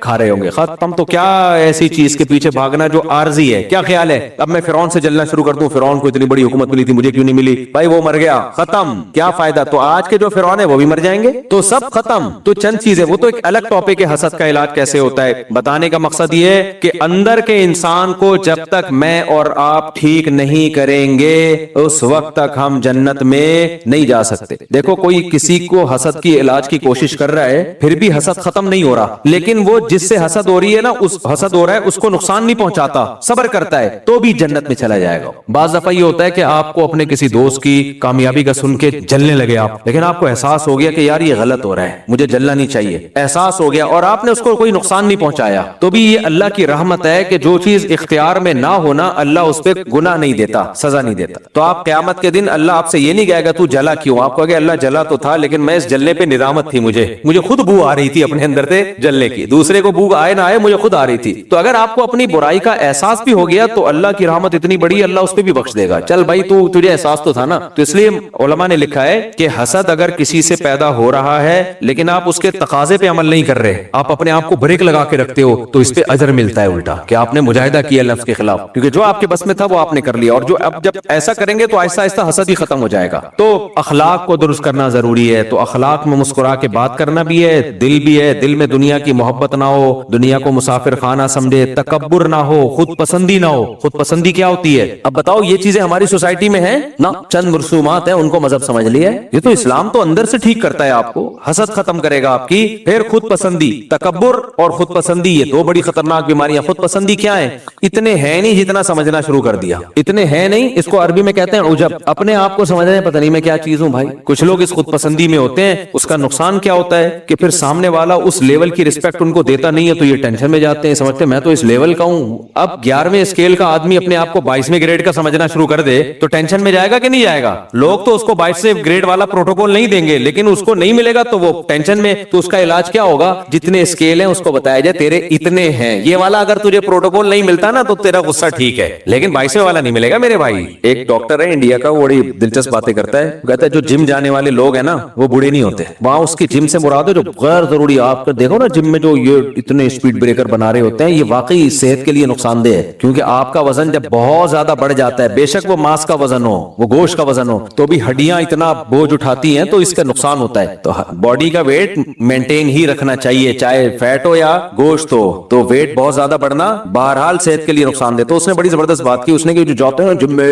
کھا رہے ہوں گے. ختم. تو کیا ایسی چیز کے پیچھے بھاگنا جو عارضی ہے؟ کیا خیال ہے اب میں فرعون سے جلنا شروع کر دوں, فرعون کو اتنی بڑی حکومت ملی تھی مجھے کیوں نہیں ملی؟ بھائی وہ مر گیا, ختم, کیا فائدہ؟ تو آج کے جو فرعون ہے وہ بھی مر جائیں گے, تو سب ختم. تو چند چیزیں, وہ تو ایک الگ ٹاپک ہے, حسد کا علاج کیسے ہوتا ہے. بتانے کا مقصد یہ ہے کہ اندر کے انسان کو جب تک میں اور آپ ٹھیک نہیں کریں گے اس وقت تک ہم جنت میں نہیں جا سکتے. دیکھو کوئی کسی کو حسد کی علاج کی کوشش کر رہا ہے, پھر بھی حسد ختم نہیں ہو رہا, لیکن وہ جس سے حسد ہو رہی ہے نا, اس حسد ہو رہا ہے اس کو نقصان نہیں پہنچاتا, صبر کرتا ہے تو بھی جنت میں چلا جائے گا. بعض دفعہ یہ ہوتا ہے کہ آپ کو اپنے کسی دوست کی کامیابی کا سن کے جلنے لگے آپ, لیکن آپ کو احساس ہو گیا کہ یار یہ غلط ہو رہا ہے, مجھے جلنا نہیں چاہیے, احساس ہو گیا, اور آپ نے اس کو کوئی نقصان نہیں پہنچایا, تو بھی یہ اللہ کی رحمت ہے کہ جو چیز اختیار میں نہ ہونا اللہ اس پہ گناہ نہیں دیتا, سزا نہیں دیتا. تو آپ قیامت کے دن اللہ آپ سے یہ نہیں کہے گا تو جلا کیوں, آپ کہو گے اللہ جلا تو تھا لیکن میں اس جلنے پہ ندامت تھی, مجھے خود بو آ رہی تھی اپنے اندر سے جلنے کی, دوسرے کو بو آئے نہ آئے مجھے خود آ رہی تھی. تو اگر آپ کو اپنی برائی کا احساس بھی ہو گیا تو اللہ کی رحمت اتنی بڑی, اللہ اس پہ بھی بخش دے گا. چل بھائی تو تجھے احساس تو تھا نا. تو اس لیے علماء نے لکھا ہے کہ حسد اگر کسی سے پیدا ہو رہا ہے لیکن آپ اس کے تقاضے پہ عمل نہیں کر رہے, آپ اپنے آپ کو بریک لگا کے رکھتے ہو, تو اس پہ اجر ملتا ہے الٹا کہ آپ نے مجاہدہ کیا لفظ کے خلاف, کیونکہ جو آپ کے بس میں تھا وہ آپ نے کر لیا. اور جو اب جب ایسا کریں گے تو آہستہ آہستہ حسد ہی ختم ہو جائے گا. تو اخلاق کو درست کرنا ضروری ہے. تو اخلاق میں مسکرا کے بات کرنا بھی ہے, دل بھی ہے, دل میں دنیا کی محبت نہ ہو, دنیا کو مسافر خانہ سمجھے, تکبر نہ ہو, خود پسندی نہ ہو. خود پسندی کیا ہوتی ہے اب بتاؤ؟ یہ چیزیں ہماری سوسائٹی میں ہیں نا, چند رسومات ہیں ان کو مذہب سمجھ لیا ہے. یہ تو اسلام تو اندر سے ٹھیک کرتا ہے آپ کو, حسد ختم کرے گا آپ کی. پھر خود پسندی, تکبر اور خود پسندی, یہ دو بڑی خطرناک بیماریاں. خود پسندی کیا ہے؟ اتنے ہے نہیں جتنا سمجھنا شروع کر دیا, اتنے ہے نہیں, اس کو عربی میں کہتے ہیں عجب, اپنے آپ کو سمجھ رہے ہیں پتہ نہیں میں کیا چیز ہوں. بھائی کچھ لوگ اس خود پسندی میں ہوتے ہیں, اس کا نقصان کیا ہوتا ہے کہ پھر سامنے والا اس لیول کی رسپیکٹ ان کو دیتا نہیں ہے تو یہ ٹینشن میں جاتے ہیں, سمجھتے ہیں میں تو اس لیول کا ہوں. اب 11ویں اسکیل کا آدمی اپنے آپ کو 22ویں گریڈ کا سمجھنا شروع کر دے تو ٹینشن میں جائے گا کہ نہیں جائے گا؟ لوگ تو اس کو 22ویں گریڈ والا پروٹوکول نہیں دیں گے, لیکن اس کو نہیں ملے گا تو وہ ٹینشن میں. تو اس کا علاج کیا ہوگا؟ جتنے اسکیل ہیں اس کو بتایا جائے تیرے اتنے ہیں, یہ والا اگر تجھے پروٹوکول نہیں ملتا نا تو تیرا غصہ ٹھیک ہے, لیکن 22ویں والا نہیں ملے گا میرے بھائی. ایک ڈاکٹر ہے انڈیا کا, وہ بڑی دلچسپ باتیں کرتا ہے, کہتا ہے جو جم جانے والے لوگ ہیں نا وہ بوڑھے نہیں ہوتے. وہاں اس کی جم سے مراد ہے جو غیر ضروری, آپ کا دیکھو نا جم میں جو یہ اتنے اسپیڈ بریکر بنا رہے ہوتے ہیں, یہ واقعی صحت کے لیے نقصان دہ ہے, کیونکہ آپ کا وزن جب بہت زیادہ بڑھ جاتا ہے, بے شک وہ ماس کا وزن ہو, وہ گوشت کا وزن ہو, تو بھی ہڈیاں اتنا بوجھ اٹھاتی ہیں تو اس کا نقصان ہوتا ہے. تو باڈی کا ویٹ مینٹین ہی رکھنا چاہیے, چاہے فیٹ ہو یا گوشت ہو. تو ویٹ بہت زیادہ بڑھنا بہرحال صحت کے لیے نقصان دہ. تو اس نے بڑی زبردست بات کی, اس نے کہ جو جاتے ہیں جم میں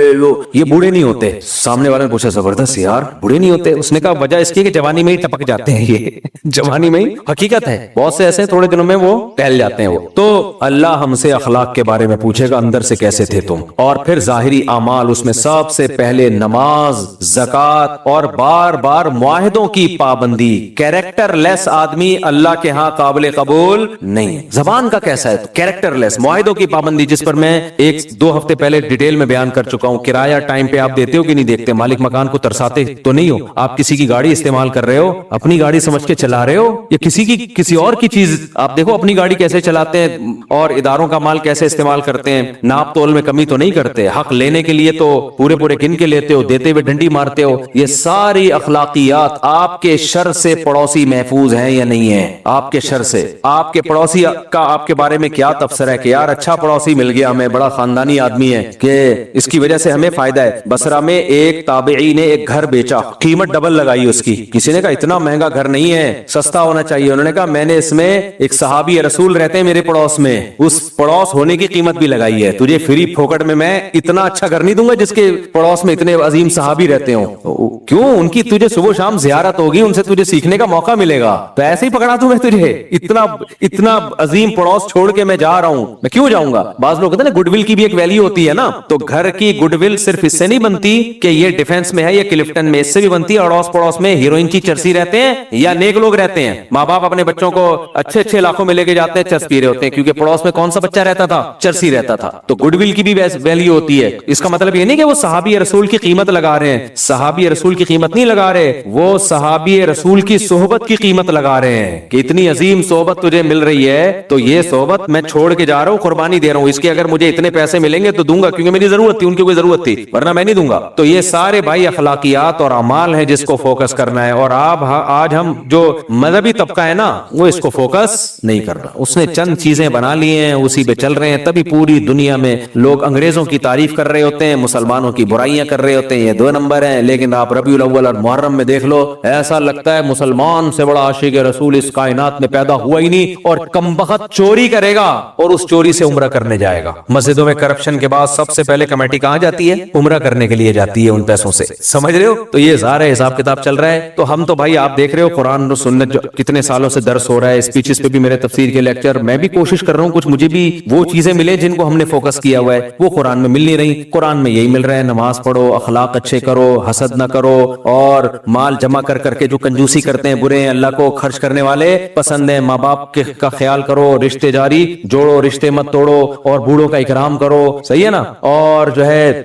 یہ بوڑھے نہیں ہوتے. سامنے والے نے پوچھا زبردست یار بوڑھے نہیں ہوتے؟ اس نے کہا وجہ اس کی کہ جوانی میں ہی ٹپک جاتے ہیں, یہ جوانی میں ہی حقیقت ہے, بہت سے ایسے تھوڑے دنوں میں وہ ٹہل جاتے ہیں. وہ تو اللہ ہم سے اخلاق کے بارے میں پوچھے گا, اندر سے کیسے تھے تم, اور پھر ظاہری اعمال, اس میں سب سے پہلے نماز, زکات اور بار بار معاہدوں کی پابندی. کیریکٹر لیس آدمی اللہ کے ہاں قابل قبول نہیں. زبان کا کیسا ہے؟ کیریکٹر لیس, معاہدوں کی پابندی, جس پر میں 1-2 ہفتے پہلے ڈیٹیل میں بیان کر چکا ہوں. کرایہ ٹائم پہ آپ دیتے ہو کہ نہیں دیکھتے؟ مالک مکان کو ترساتے تو نہیں ہو. آپ کسی کی گاڑی استعمال کر رہے ہو, اپنی گاڑی سمجھ کے چلا رہے ہو, یا کسی اور کی چیز؟ آپ دیکھو اپنی گاڑی کیسے چلاتے ہیں اور اداروں کا مال کیسے استعمال کرتے ہیں. ناپ تول میں کمی تو نہیں کرتے, حق لینے کے لیے تو پورے گن کے لیتے ہو, دیتے ہوئے ڈنڈی مارتے ہو. یہ ساری اخلاقیات آپ کے شر سے پڑوسی محفوظ ہیں یا نہیں ہیں؟ آپ کے شر سے آپ کے پڑوسی کا آپ کے بارے میں کیا تبصرہ ہے کہ یار اچھا پڑوسی مل گیا ہمیں, بڑا خاندانی آدمی ہے کہ اس کی وجہ سے ہمیں فائدہ ہے. بصرہ میں ایک تابعی نے ایک گھر بیچا, قیمت ڈبل لگائی اس کی. کسی نے کہا اتنا مہنگا گھر نہیں ہے, سستا ہونا چاہیے. انہوں نے کہا میں نے اس میں ایک صحابی رسول رہتے ہیں میرے پڑوس میں, اس پڑوس ہونے کی قیمت بھی لگائی ہے. تجھے فری پھوکٹ میں اتنا اچھا گھر نہیں دوں گا جس کے پڑوس میں اتنے عظیم صحابی رہتے ہوں. کیوں؟ ان کی تجھے صبح شام زیارت ہوگی, ان سے تجھے سیکھنے کا موقع ملے گا. تو ایسے ہی پکڑا تمہیں تجھے, اتنا عظیم پڑوس چھوڑ کے میں جا رہا ہوں, میں کیوں جاؤں گا؟ بعض لوگ کہتے ہیں نا گڈ ول کی بھی ایک ویلیو ہوتی ہے نا. تو گھر کی گڈ ول صرف اس سے نہیں بنتی کہ یہ ڈیفنس میں ہے یا کلفٹن میں, اس سے بھی بنتی ہے اڑوس پڑوس میں ہیروئن کی چرسی رہتے ہیں یا نیک لوگ رہتے ہیں. ماں باپ اپنے بچوں کو اچھے علاقوں میں لے کے جاتے ہیں, چرس پی رہے ہوتے ہیں, کیونکہ پڑوس میں کون سا بچہ رہتا تھا؟ چرسی رہتا تھا. تو گڈ ول کی بھی ویلیو ہوتی ہے. اس کا مطلب یہ نہیں کہ وہ صحابی رسول کی قیمت لگا رہے ہیں, صحابی رسول کی قیمت نہیں لگا رہے, وہ صحابی رسول کی صحبت کی قیمت لگا رہے ہیں کہ اتنی عظیم صحبت تجھے مل رہی ہے تو یہ صحبت میں چھوڑ کے جا رہا ہوں, قربانی دے رہا ہوں. اس کے اگر مجھے اتنے پیسے ملیں گے تو دوں گا, کیونکہ میری ضرورت تھی, ان کی کوئی ضرورت تھی, ورنہ میں نہیں دوں گا. تو یہ سارے بھائی اخلاقیات اور اعمال ہیں جس کو فوکس کرنا ہے. اور آج ہم جو مذہبی طبقہ ہے نا وہ اس کو فوکس نہیں کر رہا, اس نے چند چیزیں بنا لی ہیں اسی پہ چل رہے ہیں, تبھی پوری دنیا میں لوگ انگریزوں کی تعریف کر رہے ہوتے ہیں, مسلمانوں کی برائیاں کر رہے ہوتے ہیں, یہ 2 نمبر ہیں. لیکن آپ ربیع الاول اور محرم میں دیکھ لو, ایسا لگتا ہے مسلمان سے بڑا عاشق رسول اس کائنات میں پیدا ہوا ہی نہیں, اور کمبخت چوری کرے گا اور اس چوری سے عمرہ کرنے جائے گا. مسجدوں میں کرپشن کے بعد سب سے پہلے کمیٹی کہاں جاتی ہے؟ عمرہ کرنے کے لیے جاتی ہے ان پیسوں سے, سمجھ رہے ہو؟ تو یہ سارا حساب کتاب چل رہا ہے. تو ہم تو بھائی آپ دیکھ رہے ہو قرآن اور سنت جو کتنے سالوں سے درس ہو رہا ہے, اسپیچز پہ بھی میرے تفسیر کے لیکچر, میں بھی کوشش کر رہا ہوں کچھ مجھے بھی وہ چیزیں ملے جن کو ہم نے فوکس کیا ہوا ہے, وہ قرآن میں مل نہیں رہی. قرآن میں یہی مل رہا ہے, نماز پڑھو, اخلاق اچھے کرو, حسد نہ کرو, اور مال جمع کر کر کے جو کنجوسی کرتے ہیں برے ہیں, اللہ کو خرچ کرنے والے پسند ہیں, ماں باپ کا خیال کرو, رشتے جاری جوڑو, رشتے مت توڑو, اور بوڑھوں کا اکرام کرو, صحیح ہے نا, اور جو ہے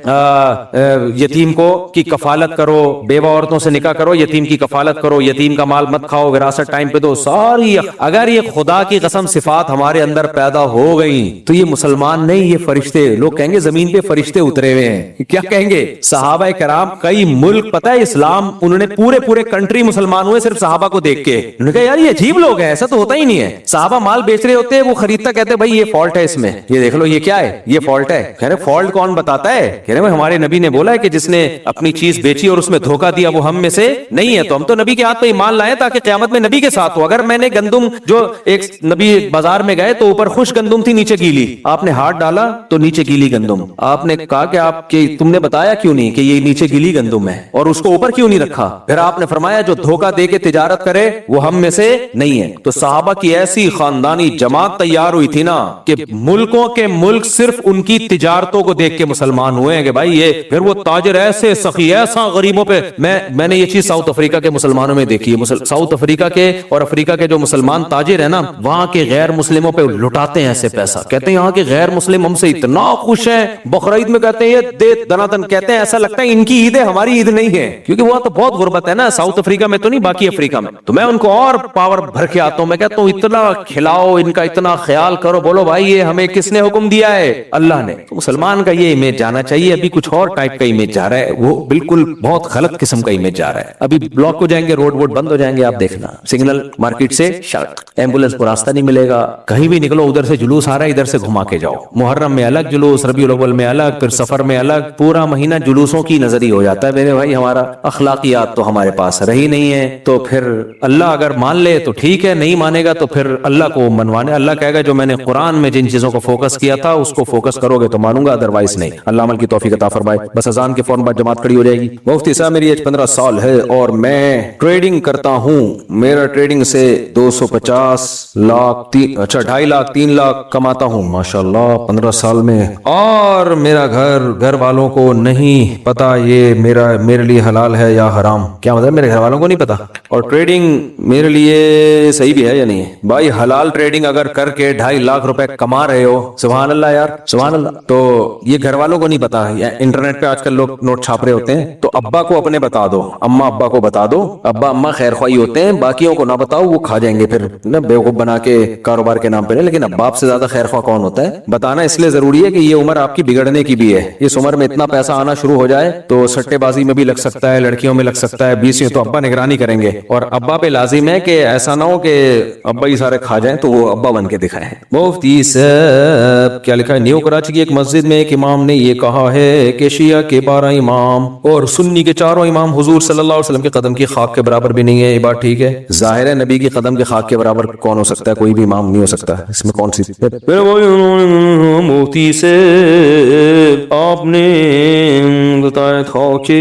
یتیم کو کی کفالت کرو, بیوہ عورتوں سے نکاح کرو, یتیم کی کفالت کرو, یتیم کا مال مت کھاؤ, وراثت ٹائم پہ دو. ساری اگر یہ خدا کی قسم صفات ہمارے اندر پیدا ہو گئی تو یہ مسلمان نہیں, یہ فرشتے. لوگ کہیں گے زمین پہ فرشتے اترے ہوئے ہیں, کیا کہیں گے؟ صحابہ کرام کئی ملک, پتہ ہے اسلام انہوں نے پورے کنٹری مسلمان ہوئے صرف صحابہ کو دیکھ کے. انہوں نے کہا یار یہ عجیب لوگ ہیں, ایسا تو ہوتا ہی نہیں ہے. صحابہ مال بیچ رہے ہوتے, وہ خریدتا, کہتے بھائی یہ فالٹ ہے اس میں, یہ دیکھ لو یہ کیا ہے, یہ فالٹ ہے. کہہ رہے فالٹ کون بتاتا ہے؟ کہہ رہے ہمارے نبی نے بولا ہے کہ جس نے اپنی چیز بیچی اور اس میں دھوکہ دیا وہ ہم میں سے نہیں ہے. تو ہم تو نبی کے ہاتھ پہ ایمان لائے تاکہ قیامت میں نبی کے ساتھ ہو. اگر میں نے گندم جو ایک نبی بازار میں گئے تو اوپر خشک گندم تھی, نیچے گیلی, آپ نے ہاتھ ڈالا تو نیچے گیلی گندم, آپ نے کہا کہ آپ کے تم نے بتایا کیوں نہیں کہ یہ نیچے گیلی گندم ہے اور اس کو اوپر کیوں نہیں رکھا؟ پھر آپ نے فرمایا جو دھوکہ دے کے تجارت کرے وہ ہم میں سے نہیں ہے. تو صحابہ کی ایسی خاندانی جماعت تیار ہوئی تھی نا کہ ملکوں کے ملک صرف ان کی تجارتوں کو دیکھ کے مسلمان ہوئے ہیں کہ بھائی یہ, پھر وہ تاجر ایسے سخی, ایسا غریبوں پہ. میں نے یہ چیز ساؤتھ افریقہ کے مسلمانوں میں دیکھی ہے. ساؤتھ افریقہ کے اور افریقہ کے جو مسلمان تاجر ہیں نا, وہاں کے غیر مسلموں پہ لٹاتے ہیں ایسے پیسہ. کہتے ہیں یہاں کے غیر مسلم ہم سے اتنا خوش ہیں, بقرعید میں کہتے ہیں یہ دے دناتن, کہتے ہیں ایسا لگتا ہے ان کی عید ہے ہماری عید نہیں ہے, کیونکہ وہاں تو بہت غربت ہے نا ساؤتھ افریقہ میں, تو نہیں باقی افریقہ میں. تو میں ان کو اور پاور بھر کے آتا ہوں, میں کہتا ہوں اتنا کھلاؤ, ان کا اتنا خیال کرو, بولو بھائی یہ ہمیں کس نے حکم دیا ہے؟ اللہ نے. تو مسلمان کا یہ امیج جانا چاہیے. ابھی کچھ اور ٹائپ کا امیج جا رہا ہے, وہ بالکل بہت غلط قسم کا امیج جا رہا ہے. ابھی بلاک ہو جائیں گے, روڈ ووڈ بند ہو جائیں گے, آپ دیکھنا سگنل مارکیٹ سے شرط, ایمبولینس کو راستہ نہیں ملے گا, کہیں بھی نکلو ادھر سے جلوس آ رہا ہے ادھر سے گھما کے جاؤ. محرم میں الگ جلوس, ربیع الاول میں الگ, پھر سفر میں الگ, پورا مہینہ جلوسوں کی نظری ہو جاتا ہے. میرے بھائی ہمارا اخلاقیات تو ہمارے پاس رہی نہیں ہے. تو پھر اللہ اگر مان لے تو ٹھیک ہے, نہیں مانے گا تو پھر اللہ کو منوانے. اللہ کہے گا جو میں نے قرآن میں جن چیزوں کو فوکس کیا تھا اس کو فوکس کرو گے تو مانوں گا, ادروائز نہیں. اللہ عمل کی توفیق عطا فرمائے. بس اذان کے فوراً بعد جماعت کھڑی ہو جائے گی. مفتی صاحب میری ایج 15 سال ہے اور میں ٹریڈنگ کرتا ہوں. میرا ٹریڈنگ سے 250 لاکھ 2.5 لاکھ 3 لاکھ کماتا ہوں ماشاءاللہ 15 سال میں, اور میرا گھر والوں کو نہیں پتا یہ میرے لیے حلال ہے یا حرام. کیا مطلب میرے گھر والوں کو نہیں پتا؟ اور ٹریڈنگ میرے لیے صحیح بھی ہے یا نہیں؟ بھائی حلال ٹریڈنگ اگر کر کے 2.5 لاکھ روپے کما رہے ہو, سبحان اللہ یار سبحان اللہ, تو یہ گھر والوں کو نہیں پتا. انٹرنیٹ پہ آج کل لوگ نوٹ چھاپ رہے ہوتے ہیں, تو ابا کو اپنے بتا دو, اما ابا کو بتا دو. ابا اما خیر خواہی ہوتے ہیں, باقیوں کو نہ بتاؤ, وہ کھا جائیں گے پھر بیوقوف بنا کے کاروبار کے نام پہ. لیکن اب باپ سے زیادہ خیر خواہ کون ہوتا ہے؟ بتانا اس لیے ضروری ہے کہ یہ عمر آپ کی بگڑنے کی بھی ہے. اس عمر میں اتنا پیسہ آنا شروع ہو جائے تو سٹے بازی میں بھی لگ سکتا ہے, لڑکیوں میں لگ سکتا ہے, 20 تو ابا نگرانی کریں گے. اور ابا پہ لازم ہے کہ ایسا نہ ہو کہ ابا ہی سارے کھا جائیں, تو وہ ابا بن کے دکھائیں. مفتی صاحب کیا لکھا ہے؟ نیو کراچی کی ایک مسجد میں ایک امام نے یہ کہا ہے کہ شیعہ کے 12 امام اور سنی کے 4 امام حضور صلی اللہ علیہ وسلم کے قدم کی خاک کے برابر بھی نہیں ہے. یہ بات ٹھیک ہے؟ ظاہر ہے نبی کی قدم کے خاک کے برابر کون ہو سکتا ہے؟ کوئی بھی امام نہیں ہو سکتا. اس میں کون سی مفتی سے آپ نے بتایا تھا کہ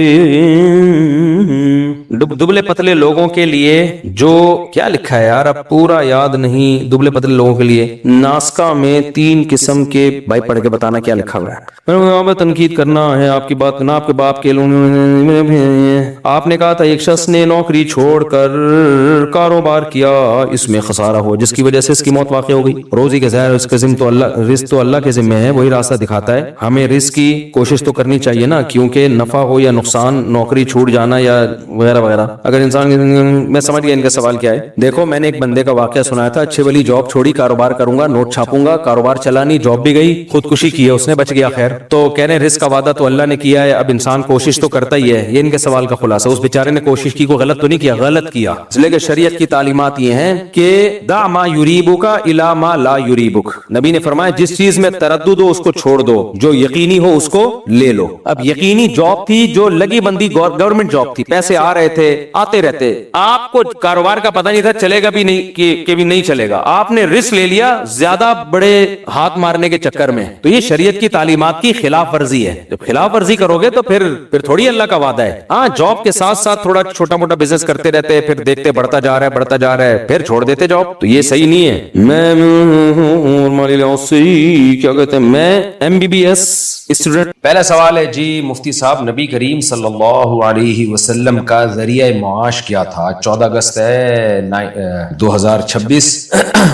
دبلے پتلے لوگوں کے لیے جو کیا لکھا ہے یار, اب پورا یاد نہیں. دبلے پتلے لوگوں کے لیے ناسکا میں 3 قسم کے, بھائی پڑھ کے بتانا کیا لکھا ہوا ہے. تنقید کرنا ہے آپ کی بات نا, آپ کے باپ کے آپ نے کہا تھا ایک شخص نے نوکری چھوڑ کر کاروبار کیا, اس میں خسارہ ہو جس کی وجہ سے اس کی موت واقع ہو گئی. روزی کے ظاہر اس کا ذمہ تو اللہ, رزق تو اللہ کے ذمہ ہے, وہی راستہ دکھاتا ہے. ہمیں رزق کی کوشش تو کرنی چاہیے نا, کیونکہ نفع ہو یا نقصان, نوکری چھوٹ جانا یا وغیرہ وغیرہ. اگر انسان, میں سمجھ گیا ان کا سوال کیا ہے. دیکھو میں نے ایک بندے کا واقعہ سنایا تھا, اچھے والی جاب چھوڑی, کاروبار کروں گا, نوٹ چھاپوں گا, کاروبار چلا نہیں, جاب بھی گئی, خودکشی کی ہے اس نے, بچ گیا. خیر تو کہہ رہے ہیں رزق کا وعدہ تو اللہ نے کیا ہے, اب انسان کوشش تو کرتا ہی ہے. یہ ان کے سوال کا خلاصہ خلاصہ اس بیچارے نے کوشش کی, کو غلط تو نہیں کیا, غلط کیا, اس لیے کہ شریعت کی تعلیمات یہ ہیں کہ دع ما یریبک الی ما لا یریبک. نبی نے فرمایا جس چیز میں تردد ہو اس کو چھوڑ دو, جو یقینی ہو اس کو لے لو. اب یقینی جاب تھی جو لگی بندی گورنمنٹ جاب تھی, پیسے آ رہے تھے آتے رہتے, آپ کو کاروبار کا پتہ نہیں تھا چلے گا بھی نہیں کہ بھی نہیں چلے گا, آپ نے رسک لے لیا زیادہ بڑے ہاتھ مارنے کے چکر میں, تو یہ شریعت کی تعلیمات کی خلاف ورزی ہے. جب خلاف ورزی کرو گے تو پھر تھوڑی اللہ کا وعدہ ہے. ہاں جاب کے ساتھ ساتھ تھوڑا چھوٹا موٹا بزنس کرتے رہتے, پھر دیکھتے بڑھتا جا رہا ہے پھر چھوڑ دیتے جاب, تو یہ صحیح نہیں ہے. کیا کہتے ہیں, میں MBBS اسٹوڈنٹ. پہلا سوال ہے جی مفتی صاحب, نبی کریم صلی اللہ علیہ وسلم کا ذریعہ معاش کیا تھا؟ 14 اگست ہے 2026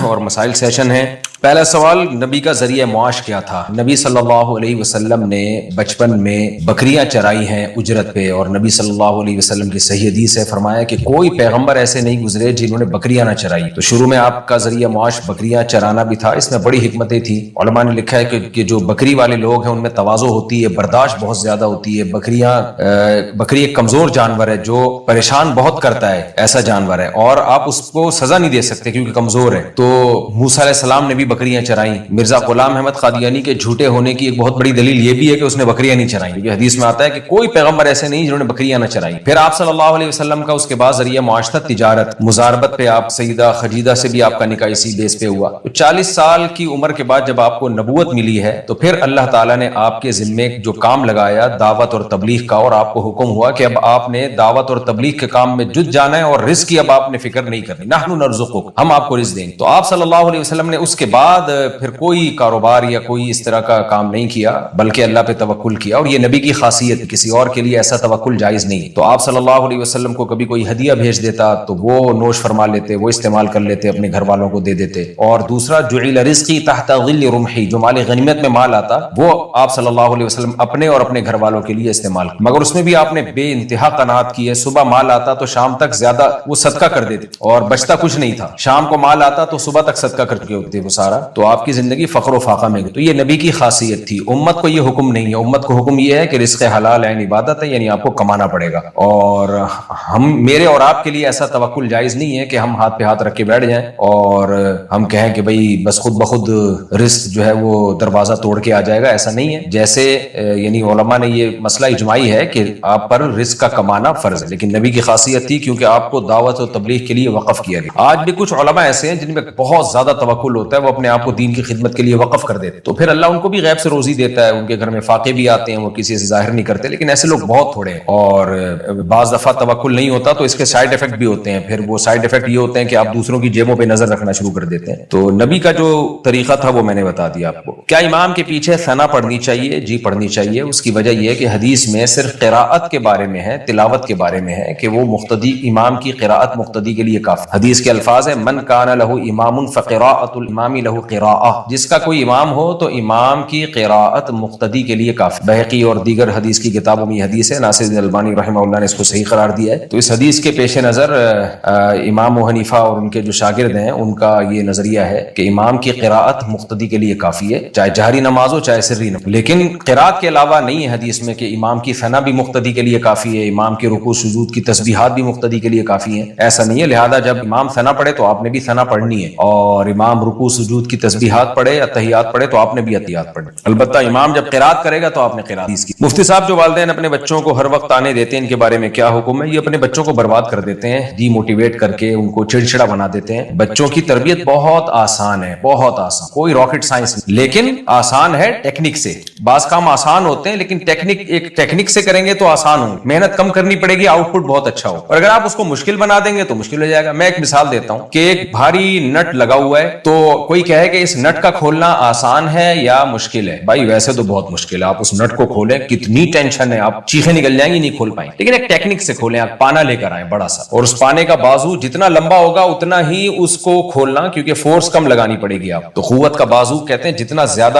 اور مسائل سیشن ہے. پہلا سوال, نبی کا ذریعہ معاش کیا تھا؟ نبی صلی اللہ علیہ وسلم نے بچپن میں بکریاں چرائی ہیں اجرت پہ, اور نبی صلی اللہ علیہ وسلم کی صحیح حدیث ہے فرمایا کہ کوئی پیغمبر ایسے نہیں گزرے جنہوں نے بکریاں نہ چرائی. تو شروع میں آپ کا ذریعہ معاش بکریاں چرانا بھی تھا, اس میں بڑی حکمتیں تھی. علماء نے لکھا ہے کہ جو بکری والے لوگ ہیں ان میں تواضع ہوتی ہے, برداشت بہت زیادہ ہوتی ہے. بکری ایک کمزور جانور ہے جو پریشان بہت کرتا ہے, ایسا جانور ہے, اور آپ اس کو سزا نہیں دے سکتے کیونکہ کمزور ہے. تو موسیٰ علیہ السلام نے بھی بکریاں چرائیں. مرزا غلام احمد قادیانی کے جھوٹے ہونے کی ایک بہت بڑی دلیل یہ بھی ہے کہ اس نے بکریاں نہیں چرائیں, کیونکہ حدیث میں آتا ہے کہ کوئی پیغمبر ایسے نہیں جنہوں نے بکریاں نہ چرائیں. پھر آپ صلی اللہ علیہ وسلم کا اس کے بعد ذریعہ معاش تھا تجارت, مزاربت پہ. آپ سیدہ خدیجہ سے بھی آپ کا نکاح اسی بیس پہ ہوا. تو 40 سال کی عمر کے بعد جب آپ کو نبوت ملی ہے تو پھر اللہ تعالیٰ نے آپ کے ذمے جو کام لگایا دعوت اور تبلیغ کا, اور آپ کو حکم ہوا کہ اب آپ نے دعوت اور تبلیغ کے کام میں جٹ جانا ہے, اور رزق کی اب آپ نے فکر نہیں کرنی. نحن نرزقک, ہم آپ کو رزق دیں گے. تو آپ صلی اللہ علیہ وسلم نے اس کے بعد پھر کوئی کاروبار یا کوئی اس طرح کا کام نہیں کیا, بلکہ اللہ پہ توکل کیا, اور یہ نبی کی خاصیت, کسی اور کے لیے ایسا توکل جائز نہیں. تو آپ صلی اللہ علیہ وسلم کو کبھی کوئی ہدیہ بھیج دیتا تو وہ نوش فرما لیتے, وہ استعمال کر لیتے, اپنے گھر والوں کو دے دیتے. اور دوسرا جعل رزقی تحت ظل رمحی, جو مال غنیمت میں مال آتا وہ آپ صلی اللہ علیہ وسلم اپنے اور اپنے گھر والوں کے لیے استعمال, مگر اس میں بھی آپ نے بے انتہا قناعت کی ہے. صبح مال آتا تو شام تک زیادہ وہ صدقہ کر دیتے, اور بچتا کچھ نہیں تھا. شام کو مال آتا تو صبح تک صدقہ کر کے ہوتے وہ سارا. تو آپ کی زندگی فقر و فاقہ میں گئی. تو یہ نبی کی خاصیت تھی. امت کو یہ حکم نہیں ہے, امت کو حکم یہ ہے کہ رزق حلال عین عبادت ہے, یعنی آپ کو کمانا پڑے گا. اور میرے اور آپ کے لیے ایسا توکل جائز نہیں ہے کہ ہم ہاتھ پہ ہاتھ رکھ کے بیٹھ جائیں اور ہم کہیں کہ بھئی بس خود بخود رزق جو ہے وہ دروازہ توڑ کے آ جائے گا. ایسا نہیں ہے. جیسے یعنی علماء نے یہ مسئلہ اجماعی ہے کہ آپ پر رزق کا کمانا فرض ہے, لیکن نبی کی خاصیت تھی کیونکہ آپ کو دعوت و تبلیغ کے لیے وقف کیا گیا. آج بھی کچھ علماء ایسے ہیں جن میں بہت زیادہ توکل ہوتا ہے, وہ اپنے آپ کو دین کی خدمت کے لیے وقف کر دیتے, تو پھر اللہ ان کو بھی غیب سے روزی دیتا ہے. ان کے گھر میں فاقے بھی آتے ہیں, وہ کسی سے ظاہر نہیں کرتے, لیکن ایسے لوگ بہت تھوڑے ہیں. اور بعض دفعہ توکل نہیں ہوتا تو اس کے سائیڈ افیکٹ بھی ہوتے ہیں. پھر وہ سائیڈ افیکٹ یہ ہوتے ہیں کہ آپ دوسروں کی جیبوں پہ نظر رکھنا شروع کر دیتے ہیں. تو نبی کا جو طریقہ تھا وہ میں نے بتا دیا آپ کو. کیا امام کے پیچھے ثنا پڑھنی چاہیے؟ جی پڑھنی چاہیے. اس کی وجہ یہ ہے کہ حدیث میں صرف قراءت کے بارے میں ہے, تلاوت کے بارے میں ہے کہ وہ مقتدی, امام کی قراءت مقتدی کے لیے کافی. حدیث کے الفاظ ہیں من کان لہ امام فقراءۃ الامام لہ قراءۃ, جس کا کوئی امام ہو تو امام کی قراءت مقتدی کے لیے کافی. بہقی اور دیگر حدیث کی کتابوں میں یہ حدیث ہے. ناصر الدین البانی رحمہ اللہ نے اس کو صحیح قرار دیا ہے. تو اس حدیث کے پیش نظر امام ابو حنیفہ اور ان کے جو شاگرد ہیں ان کا یہ نظریہ ہے کہ امام کی قراءت مقتدی کے لیے کافی ہے, چاہے جہری نماز ہو چاہے سری نماز. لیکن قراءت کے علاوہ نہیں ہے حدیث میں کہ امام کی ثنا بھی مقتدی کے لیے کافی ہے, امام کے رکوع سجود کی تسبیحات بھی مقتدی کے لیے کافی ہیں. ایسا نہیں ہے. لہذا جب امام ثنا پڑھے تو آپ نے بھی ثنا پڑھنی ہے, اور امام رکوع سجود کی تسبیحات پڑھے, اتحیات پڑھے, تو آپ نے بھی اتحیات پڑھے. البتہ امام جب قراءت کرے گا تو آپ نے قراءت کی. مفتی صاحب جو والدین اپنے بچوں کو ہر وقت آنے دیتے ہیں ان کے بارے میں کیا حکم ہے؟ یہ اپنے بچوں کو برباد کر دیتے ہیں, ڈی موٹیویٹ کر کے ان کو چڑچڑا بنا دیتے ہیں. بچوں کی تربیت بہت آسان ہے, بہت آسان, کوئی راکٹ سائنس نہیں, لیکن آسان ہے ٹیکنک سے. بعض کام آسان ہوتے ہیں لیکن ٹیکنک سے کریں گے تو آسان ہوں, محنت کم کرنی پڑے گی, آؤٹ پٹ بہت اچھا ہو. اور اگر آپ اس کو مشکل بنا دیں گے تو مشکل ہو جائے گا. میں ایک مثال دیتا ہوں کہ ایک بھاری نٹ لگا ہوا ہے, تو کوئی کہے کہ اس نٹ کا کھولنا آسان ہے یا مشکل ہے. بھائی ویسے تو بہت مشکل ہے, آپ اس نٹ کو کھولیں کتنی ٹینشن ہے, آپ چیخیں نکل جائیں گی, نہیں کھول پائیں. لیکن ایک ٹیکنک سے کھولیں, آپ پانا لے کر آئیں بڑا سا, اور اس پانے کا بازو جتنا لمبا ہوگا اتنا ہی اس کو کھولنا, کیونکہ فورس کم لگانی پڑے گی. آپ تو قوت کا بازو کہتے ہیں, جتنا زیادہ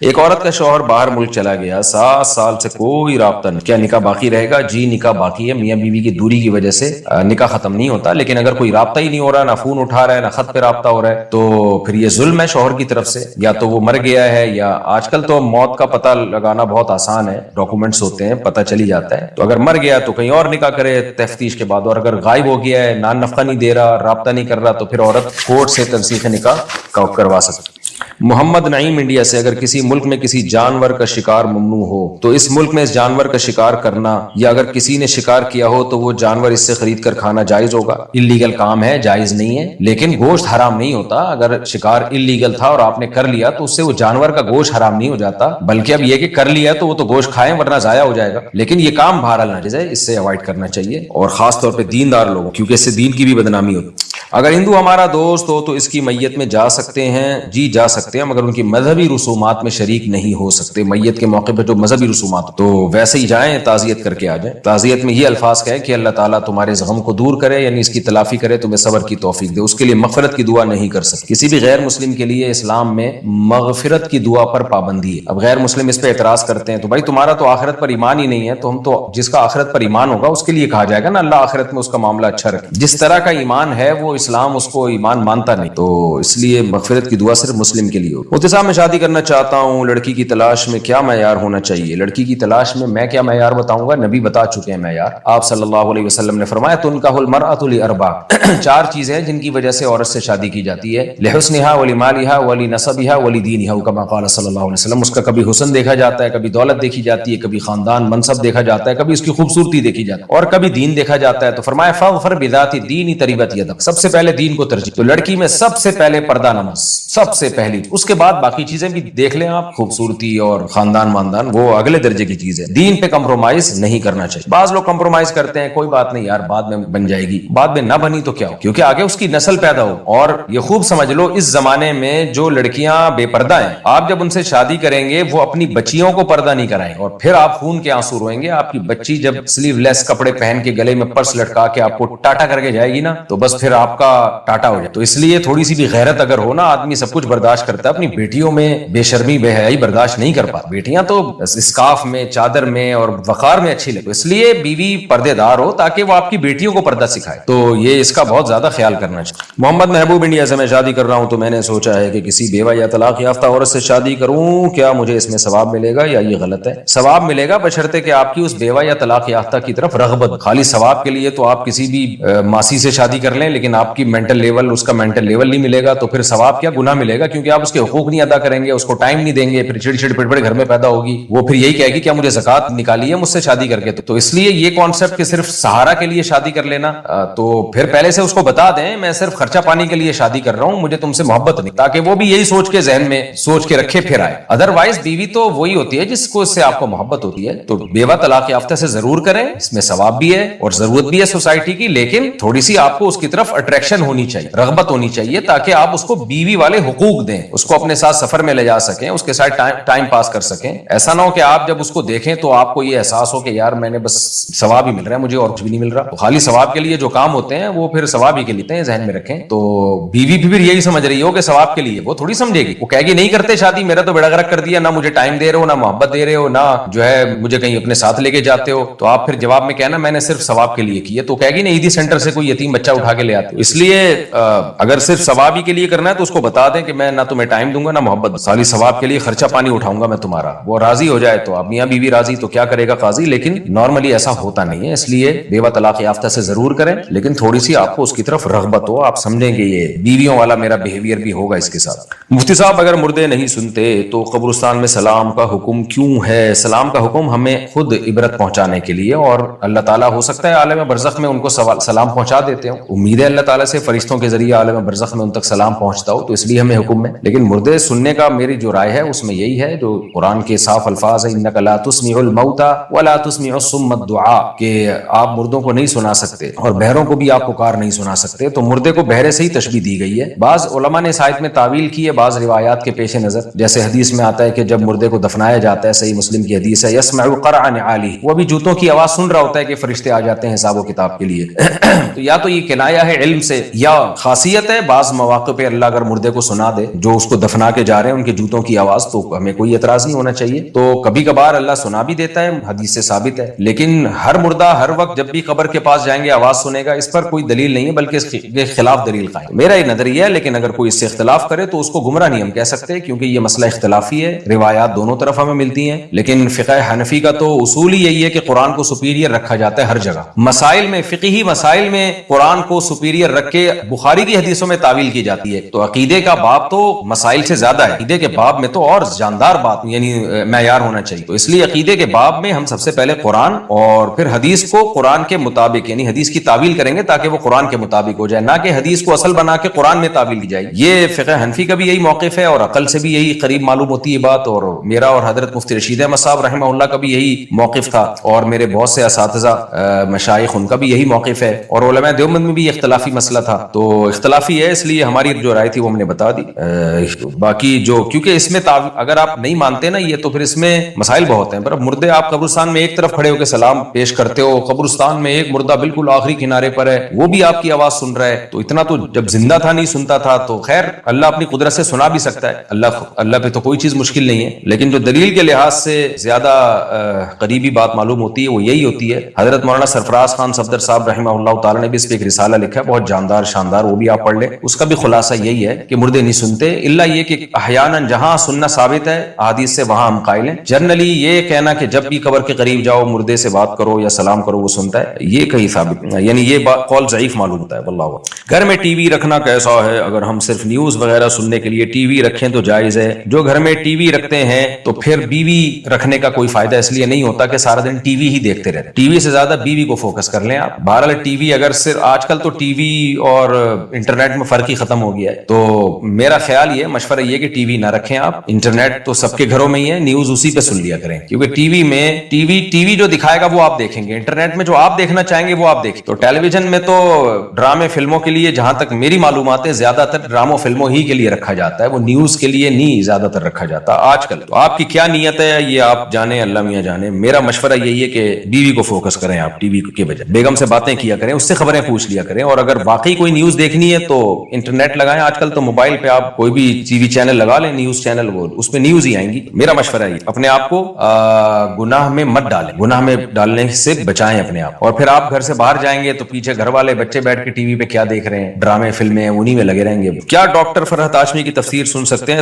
ایک عورت کا شوہر باہر ملک چلا گیا, 7 سال سے کوئی رابطہ نہیں, کیا نکاح باقی رہے گا؟ جی نکاح باقی ہے. میاں بیوی کی دوری کی وجہ سے نکاح ختم نہیں ہوتا, لیکن اگر کوئی رابطہ ہی نہیں ہو رہا, نہ فون اٹھا رہا ہے, نہ خط پہ رابطہ ہو رہا ہے, تو پھر یہ ظلم ہے شوہر کی طرف سے. یا تو وہ مر گیا ہے, یا آج کل تو موت کا پتہ لگانا بہت آسان ہے, ڈاکومنٹس ہوتے ہیں, پتہ چلی جاتا ہے. تو اگر مر گیا تو کہیں اور نکاح کرے تفتیش کے بعد, اور اگر غائب ہو گیا ہے, نان نفقہ نہیں دے رہا, رابطہ نہیں کر رہا, تو پھر عورت کورٹ سے تنسیخ نکاح کروا سکتی. محمد نعیم انڈیا سے, اگر کسی ملک میں کسی جانور کا شکار ممنوع ہو تو اس ملک میں اس جانور کا شکار کرنا, یا اگر کسی نے شکار کیا ہو تو وہ جانور اس سے خرید کر کھانا جائز ہوگا؟ اللیگل کام ہے, جائز نہیں ہے, لیکن گوشت حرام نہیں ہوتا. اگر شکار اللیگل تھا اور آپ نے کر لیا تو اس سے وہ جانور کا گوشت حرام نہیں ہو جاتا, بلکہ اب یہ کہ کر لیا تو وہ تو گوشت کھائیں ورنہ ضائع ہو جائے گا. لیکن یہ کام بہرحال ناجائز ہے, اس سے اوائڈ کرنا چاہیے, اور خاص طور پہ دیندار لوگوں, کیونکہ اس سے دین کی بھی بدنامی ہوتی. اگر ہندو ہمارا دوست ہو تو اس کی میت میں جا سکتے ہیں؟ جی جا سکتے ہیں, مگر ان کی مذہبی رسومات میں شریک نہیں ہو سکتے. میت کے موقع پہ جو مذہبی رسومات تو ویسے ہی جائیں, تعزیت کر کے آ جائیں. تعزیت میں یہ الفاظ کہیں کہ اللہ تعالیٰ تمہارے غم کو دور کرے, یعنی اس کی تلافی کرے, تمہیں صبر کی توفیق دے. اس کے لیے مغفرت کی دعا نہیں کر سکتے. کسی بھی غیر مسلم کے لیے اسلام میں مغفرت کی دعا پر پابندی ہے. اب غیر مسلم اس پہ اعتراض کرتے ہیں تو بھائی تمہارا تو آخرت پر ایمان ہی نہیں ہے, تو ہم تو جس کا آخرت پر ایمان ہوگا اس کے لیے کہا جائے گا نا اللہ آخرت میں اس کا معاملہ اچھا رکھے. جس طرح کا ایمان ہے وہ اسلام اس کو ایمان مانتا نہیں, تو اس لیے مغفرت کی دعا صرف مسلم کے لیے ہو. مختصر میں شادی کرنا چاہتا ہوں, لڑکی کی تلاش میں کیا معیار ہونا چاہیے؟ لڑکی کی تلاش میں کیا معیار بتاؤں گا؟ نبی بتا چکے ہیں معیار. آپ صلی اللہ علیہ وسلم نے فرمایا تنکح المرأۃ لاربع, 4 چیزیں ہیں جن کی وجہ سے عورت سے شادی کی جاتی ہے, لحسنها ولمالها ولنسبها ولدینها, كما قال صلی اللہ علیہ وسلم. اس کا کبھی حسن دیکھا جاتا ہے, کبھی دولت دیکھی جاتی ہے, کبھی خاندان منصب دیکھا جاتا ہے, کبھی اس کی خوبصورتی دیکھی جاتی ہے, اور کبھی دین دیکھا جاتا ہے. تو فرمایا فاظفر بذات الدین تربت یدک, سب سے پہلے دین کو ترجیح. تو لڑکی میں سب سے پہلے پردہ نماز سب سے پہلی, اس کے بعد باقی چیزیں بھی دیکھ لیں آپ, خوبصورتی اور خاندان ماندان وہ اگلے درجے کی چیز ہے. دین پہ کمپرومائز نہیں کرنا چاہیے. بعض لوگ کمپرومائز کرتے ہیں, کوئی بات نہیں یار بعد میں بن جائے گی, بعد میں نہ بنی تو کیا ہو, کیونکہ آگے اس کی نسل پیدا ہو. اور یہ خوب سمجھ لو اس زمانے میں جو لڑکیاں بے پردہ ہیں, آپ جب ان سے شادی کریں گے وہ اپنی بچیوں کو پردہ نہیں کرائیں, اور پھر آپ خون کے آنسو روئیں گے. آپ کی بچی جب سلیو لیس کپڑے پہن کے گلے میں پرس لٹکا کے آپ کو ٹاٹا کر کے جائے گی نا, تو بس پھر آپ کا ٹاٹا ہو جائے. تو اس لیے تھوڑی سی بھی غیرت اگر ہو نا, آدمی سب کچھ برداشت کرتا ہے, اپنی بیٹیوں میں بے شرمی بے حیائی برداشت نہیں کر پاتا. بیٹیاں تو اسکارف میں, چادر میں اور وقار میں اچھی لگے, اس لیے بیوی پردے دار ہو تاکہ وہ آپ کی بیٹیوں کو پردہ سکھائے. تو یہ اس کا بہت زیادہ خیال کرنا چاہیے. محمد محبوب انڈیا سے, میں شادی کر رہا ہوں تو میں نے سوچا ہے کہ کسی بیوہ یا طلاق یافتہ عورت سے شادی کروں, کیا مجھے اس میں ثواب ملے گا یا یہ غلط ہے؟ ثواب ملے گا بشرطے کہ آپ کی اس بیوہ یا طلاق یافتہ کی طرف رغبت. خالی ثواب کے لیے تو آپ کسی بھی ماسی سے شادی کر لیں, لیکن آپ کی مینٹل لیول, اس کا مینٹل لیول نہیں ملے گا, تو پھر ثواب کیا گناہ ملے گا, کیونکہ آپ اس کے حقوق نہیں ادا کریں گے, اس کو ٹائم نہیں دیں گے, پھر چڑ چڑ پڑ گھر میں پیدا ہوگی. وہ پھر یہی کہے گی کیا مجھے زکات نکالی ہے مجھ سے شادی کر کے. تو اس لیے یہ کانسیپٹ کہ صرف سہارا کے لیے شادی کر لینا, تو پھر پہلے سے اس کو بتا دیں میں صرف خرچہ پانی کے لیے شادی کر رہا ہوں, مجھے تم سے محبت نہیں, تاکہ وہ بھی یہی سوچ کے ذہن میں سوچ کے رکھے پھر آئے. ادروائز بیوی تو وہی ہوتی ہے جس کو اس سے آپ کو محبت ہوتی ہے. تو بیوہ طلاق یافتہ سے ضرور کریں, اس میں ثواب بھی ہے اور ضرورت بھی ہے سوسائٹی کی, لیکن تھوڑی سی آپ کو اس کی طرف اٹریکشن ہونی چاہیے, رغبت ہونی چاہیے, تاکہ آپ اس کو بیوی والے حقوق دیں, اس کو اپنے ساتھ سفر میں لے جا سکیں, اس کے ساتھ ٹائم پاس کر سکیں. ایسا نہ ہو کہ آپ جب اس کو دیکھیں تو آپ کو یہ احساس ہو کہ یار میں نے بس ثواب ہی مل رہا ہے مجھے اور کچھ بھی نہیں مل رہا. تو خالی ثواب کے لیے جو کام ہوتے ہیں وہ پھر ثواب ہی کے لیے ہیں, ذہن میں رکھیں. تو بیوی بھی پھر یہی سمجھ رہی ہو کہ ثواب کے لیے, وہ تھوڑی سمجھے گی, وہ کہے گی نہیں کرتے شادی, میرا تو بیڑا غرق کر دیا, نہ مجھے ٹائم دے رہے ہو, نہ محبت دے رہے ہو, نہ جو ہے مجھے کہیں اپنے ساتھ لے کے جاتے ہو. تو آپ پھر جواب میں کہنا میں نے صرف ثواب کے لیے کیا, تو کہے گی نہیں عیدی سینٹر سے کوئی یتیم بچہ اٹھا کے لے آتے. اس لیے اگر صرف ثواب ہی کے لیے کرنا ہے تو اس کو بتا دیں کہ میں نہ تمہیں ٹائم دوں گا نہ محبت, خالی ثواب کے لیے خرچہ پانی اٹھاؤں گا میں تمہارا. وہ راضی ہو جائے تو اب میاں بیوی راضی, تو کیا کرے گا قاضی, لیکن نارملی ایسا ہوتا نہیں ہے. اس لیے بیوہ طلاق یافتہ سے ضرور کریں, لیکن تھوڑی سی آپ کو اس کی طرف رغبت ہو, آپ سمجھیں گے یہ بیویوں والا میرا بیہیویئر بھی ہوگا اس کے ساتھ. مفتی صاحب اگر مردے نہیں سنتے تو قبرستان میں سلام کا حکم کیوں ہے؟ سلام کا حکم ہمیں خود عبرت پہنچانے کے لیے, اور اللہ تعالیٰ ہو سکتا ہے عالم برزخ میں ان کو سلام پہنچا دیتے ہوں, امید ہے اللہ تعالیٰ سے فرشتوں کے ذریعے عالم برزخ میں ان تک سلام پہنچتا ہو, تو اس لیے ہمیں حکم قوم میں. لیکن مردے سننے کا میری جو رائے ہے اس میں یہی ہے جو قرآن کے صاف الفاظ ہیں انک لا تسمع الموتى ولا تسمع الصم الدعاء کہ آپ مردوں کو نہیں سنا سکتے اور بہروں کو بھی آپ پکار نہیں سنا سکتے. تو مردے کو بہرے سے ہی تشبیہ دی گئی ہے. بعض علماء نے اس آیت میں تعویل کی ہے بعض روایات کے پیش نظر, جیسے حدیث میں آتا ہے کہ جب مردے کو دفنایا جاتا ہے, صحیح مسلم کی حدیث ہے, یسمع قرع نعالی, وہ بھی جوتوں کی آواز سن رہا ہوتا ہے کہ فرشتے آ جاتے ہیں حساب و کتاب کے لیے. تو یا تو یہ کنایہ ہے علم سے یا خاصیت ہے, بعض مواقع پہ اللہ اگر مردے کو سنا دے جو اس کو دفنا کے جا رہے ہیں ان کے جوتوں کی آواز, تو ہمیں کوئی اعتراض نہیں ہونا چاہیے. تو کبھی کبھار اللہ سنا بھی دیتا ہے, حدیث سے ثابت ہے, لیکن ہر مردہ ہر وقت جب بھی قبر کے پاس جائیں گے آواز سنے گا, اس پر کوئی دلیل نہیں ہے بلکہ اس کے خلاف دلیل قائم. میرا یہ نظریہ ہے, لیکن اگر کوئی اس سے اختلاف کرے تو اس کو گمراہ نہیں ہم کہہ سکتے, کیونکہ یہ مسئلہ اختلافی ہے, روایات دونوں طرف ہمیں ملتی ہیں. لیکن فقہ حنفی کا تو اصول ہی یہی ہے کہ قرآن کو سپیریئر رکھا جاتا ہے ہر جگہ. مسائل میں, فقہی مسائل میں قرآن کو سپیریئر رکھ کے بخاری کی حدیثوں میں تعویل کی جاتی ہے. تو عقیدے کا باب تو مسائل سے زیادہ ہے, عقیدے کے باب میں تو اور جاندار بات یعنی معیار ہونا چاہیے. تو اس لیے عقیدے کے باب میں ہم سب سے پہلے قرآن اور پھر حدیث کو قرآن کے مطابق یعنی حدیث کی تعویل کریں گے تاکہ وہ قرآن کے مطابق ہو جائے, نہ کہ حدیث کو اصل بنا کے قرآن میں تعویل کی جائے. یہ فقہ حنفی کا بھی یہی موقف ہے اور عقل سے بھی یہی قریب معلوم ہوتی ہے بات, اور میرا اور حضرت مفتی رشید احمد صاحب رحمہ اللہ کا بھی یہی موقف تھا, اور میرے بہت سے اساتذہ مشائخ ان کا بھی یہی موقف ہے, اور علماء دیوبند میں بھی اختلافی مسئلہ تھا. تو اختلافی ہے, اس لیے ہماری جو رائے تھی وہ ہم نے بتا دی. باقی جو کیونکہ اس میں اگر آپ نہیں مانتے نا یہ, تو پھر اس میں مسائل بہت ہیں. پر مردے آپ قبرستان میں ایک طرف کھڑے ہو کے سلام پیش کرتے ہو, قبرستان میں ایک مردہ بالکل آخری کنارے پر ہے, وہ بھی آپ کی آواز سن رہا ہے. تو اتنا تو جب زندہ تھا نہیں سنتا تھا, تو خیر اللہ اپنی قدرت سے سنا بھی سکتا ہے, اللہ پہ تو کوئی چیز مشکل نہیں ہے. لیکن جو دلیل کے لحاظ سے زیادہ قریبی بات معلوم ہوتی ہے وہ یہی ہوتی ہے. حضرت مولانا سرفراز خان صفدر صاحب رحمہ اللہ تعالی نے بھی اس پہ ایک رسالہ لکھا ہے, بہت جاندار شاندار, وہ بھی آپ پڑھ لیں. اس کا بھی خلاصہ یہی ہے کہ مردے نہیں سنتے, الا یہ کہ احیاناً جہاں سننا ثابت ہے احادیث سے وہاں ہم قائل ہیں. جنرلی یہ کہنا کہ جب بھی قبر کے قریب جاؤ مردے سے بات کرو یا سلام کرو وہ سنتا ہے, یہ کہیں ثابت نہیں, یعنی یہ قول ضعیف معلوم ہوتا ہے. واللہ اعلم. گھر میں ٹی وی رکھنا کیسا ہے؟ اگر ہم صرف نیوز وغیرہ سننے کے لیے ٹی وی رکھیں تو جائز ہے. جو گھر میں ٹی وی رکھتے ہیں تو پھر بیوی رکھنے کا کوئی فائدہ اس لیے نہیں ہوتا کہ سارا دن ٹی وی ہی دیکھتے رہتے. ٹی وی سے زیادہ بیوی کو فوکس کر لیں آپ. بہرحال ٹی وی اگر صرف آج کل تو ٹی وی اور انٹرنیٹ میں فرق ہی ختم ہو گیا ہے, تو میرا خیال یہ مشورہ یہ کہ ٹی وی نہ رکھیں آپ. انٹرنیٹ تو سب کے گھروں میں ہی ہے, نیوز اسی پہ سن لیا کریں, کیونکہ ٹی وی میں ٹی وی جو دکھائے گا وہ آپ دیکھیں گے, انٹرنیٹ میں جو آپ دیکھنا چاہیں گے وہ آپ دیکھیں. تو ٹیلی ویژن میں تو ڈرامے فلموں کے لیے جہاں تک میری معلومات ہے زیادہ تر ڈراموں فلموں ہی کے لیے رکھا جاتا ہے, وہ نیوز کے لیے نہیں زیادہ تر رکھا جاتا آج کل. تو آپ کی کیا نیت ہے یہ آپ جانیں, اللہ میاں جانے. میرا مشورہ یہی ہے کہ بیوی کو فوکس کریں آپ ٹی وی کے بجائے, بیگم سے باتیں کیا کریں, اس سے خبریں پوچھ لیا کریں, اور اگر واقعی کوئی نیوز دیکھنی ہے تو انٹرنیٹ لگائیں. آج کل تو موبائل پہ آپ کوئی بھی ٹی وی چینل لگا لیں, نیوز چینل, وہ اس پہ نیوز ہی آئیں گی. میرا مشورہ ہے اپنے آپ کو گناہ میں مت ڈالیں, گناہ میں ڈالنے سے بچائیں اپنے آپ. اور پھر آپ گھر سے باہر جائیں گے تو پیچھے گھر والے بچے بیٹھ کے ٹی وی پہ کیا دیکھ رہے ہیں, ڈرامے فلمیں, انہی میں لگے رہیں گے. کیا ڈاکٹر فرحت ہاشمی کی تفسیر سن سکتے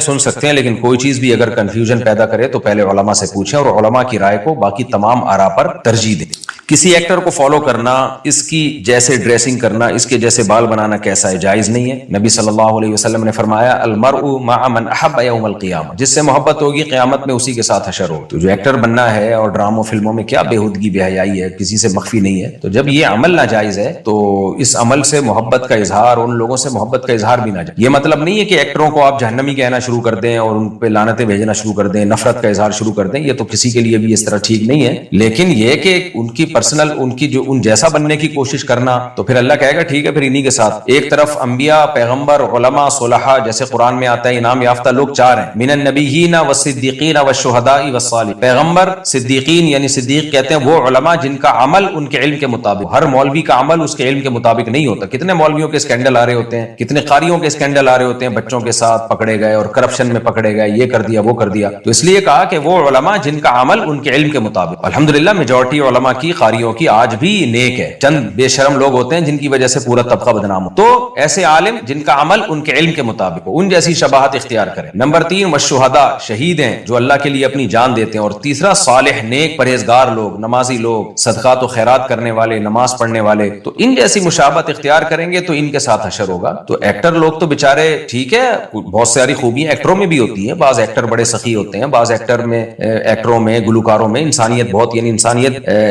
ہیں, لیکن کوئی چیز بھی اگر کنفیوژن پیدا کرے تو پہلے علماء سے پوچھیں اور علماء کی رائے کو باقی تمام آراء پر ترجیح دیں. کسی ایکٹر کو فالو کرنا, اس کی جیسے ڈریسنگ کرنا, اس کے جیسے بال بنانا کیسا ہے؟ جائز نہیں ہے. نبی صلی اللہ علیہ وسلم نے فرمایا المرء مع من احب یوم القیامہ, جس سے محبت ہوگی قیامت میں اسی کے ساتھ حشر ہو. تو جو ایکٹر بننا ہے اور ڈراموں فلموں میں کیا بےہودگی بے حیائی ہے, کسی سے مخفی نہیں ہے. تو جب یہ عمل ناجائز ہے تو اس عمل سے محبت کا اظہار, ان لوگوں سے محبت کا اظہار بھی ناجائز. یہ مطلب نہیں ہے کہ ایکٹروں کو آپ جہنمی کہنا شروع کر دیں اور ان پہ لعنتیں بھیجنا شروع کر دیں, نفرت کا اظہار شروع کر دیں, یہ تو کسی کے لیے بھی اس طرح ٹھیک نہیں ہے. لیکن یہ کہ ان کی پرسنل, ان کی جو ان جیسا بننے کی کوشش کرنا, تو پھر اللہ کہے گا ٹھیک ہے پھر انہی کے ساتھ. ایک طرف انبیاء, پیغمبر, علماء, صلحاء, جیسے قرآن میں آتا ہے انعام یافتہ لوگ چار ہیں, من النبیین والصدیقین والشہداء والصالحین. پیغمبر, صدیقین یعنی صدیق کہتے ہیں وہ علماء جن کا عمل ان کے علم کے مطابق. ہر مولوی کا عمل اس کے علم کے مطابق نہیں ہوتا. کتنے مولویوں کے اسکینڈل آ رہے ہوتے ہیں, کتنے قاریوں کے اسکینڈل آ رہے ہوتے ہیں, بچوں کے ساتھ پکڑے گئے اور کرپشن میں پکڑے گئے, یہ کر دیا وہ کر دیا. تو اس لیے کہا کہ وہ علماء جن کا عمل ان کے علم کے مطابق. الحمدللہ میجورٹی علماء کی, قاریوں کی آج بھی نیک ہے. چند بے شرم لوگ ہوتے ہیں جن کی وجہ سے پورا طبقہ بدنام ہو. تو ایسے عالم جن کا عمل ان کے علم کے مطابق ہو, ان جیسی شباہت اختیار کریں. نمبر 3 والشہداء, شہید ہیں جو اللہ کے لیے اپنی جان دیتے ہیں. اور تیسرا صالح, نیک پرہیزگار لوگ, نمازی لوگ, صدقات و خیرات کرنے والے, نماز پڑھنے والے. تو ان جیسی مشابہت اختیار کریں گے تو ان کے ساتھ حشر ہوگا. تو ایکٹر لوگ تو بےچارے ٹھیک ہے, بہت ساری خوبیاں ایکٹروں میں بھی ہوتی ہیں. بعض ایکٹر بڑے سخی ہوتے ہیں, بعض ایکٹروں میں گلوکاروں میں انسانیت بہت, یعنی انسانیت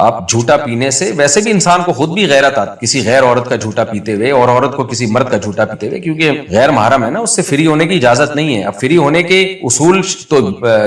آپ جھوٹا پینے سے ویسے بھی انسان کو خود بھی غیرت آتی کسی غیر عورت کا جھوٹا پیتے ہوئے، اور عورت کو کسی مرد کا جھوٹا پیتے ہوئے، کیونکہ غیر محرم ہے نا، اس سے فری ہونے کی اجازت نہیں ہے۔ اب فری ہونے کے اصول تو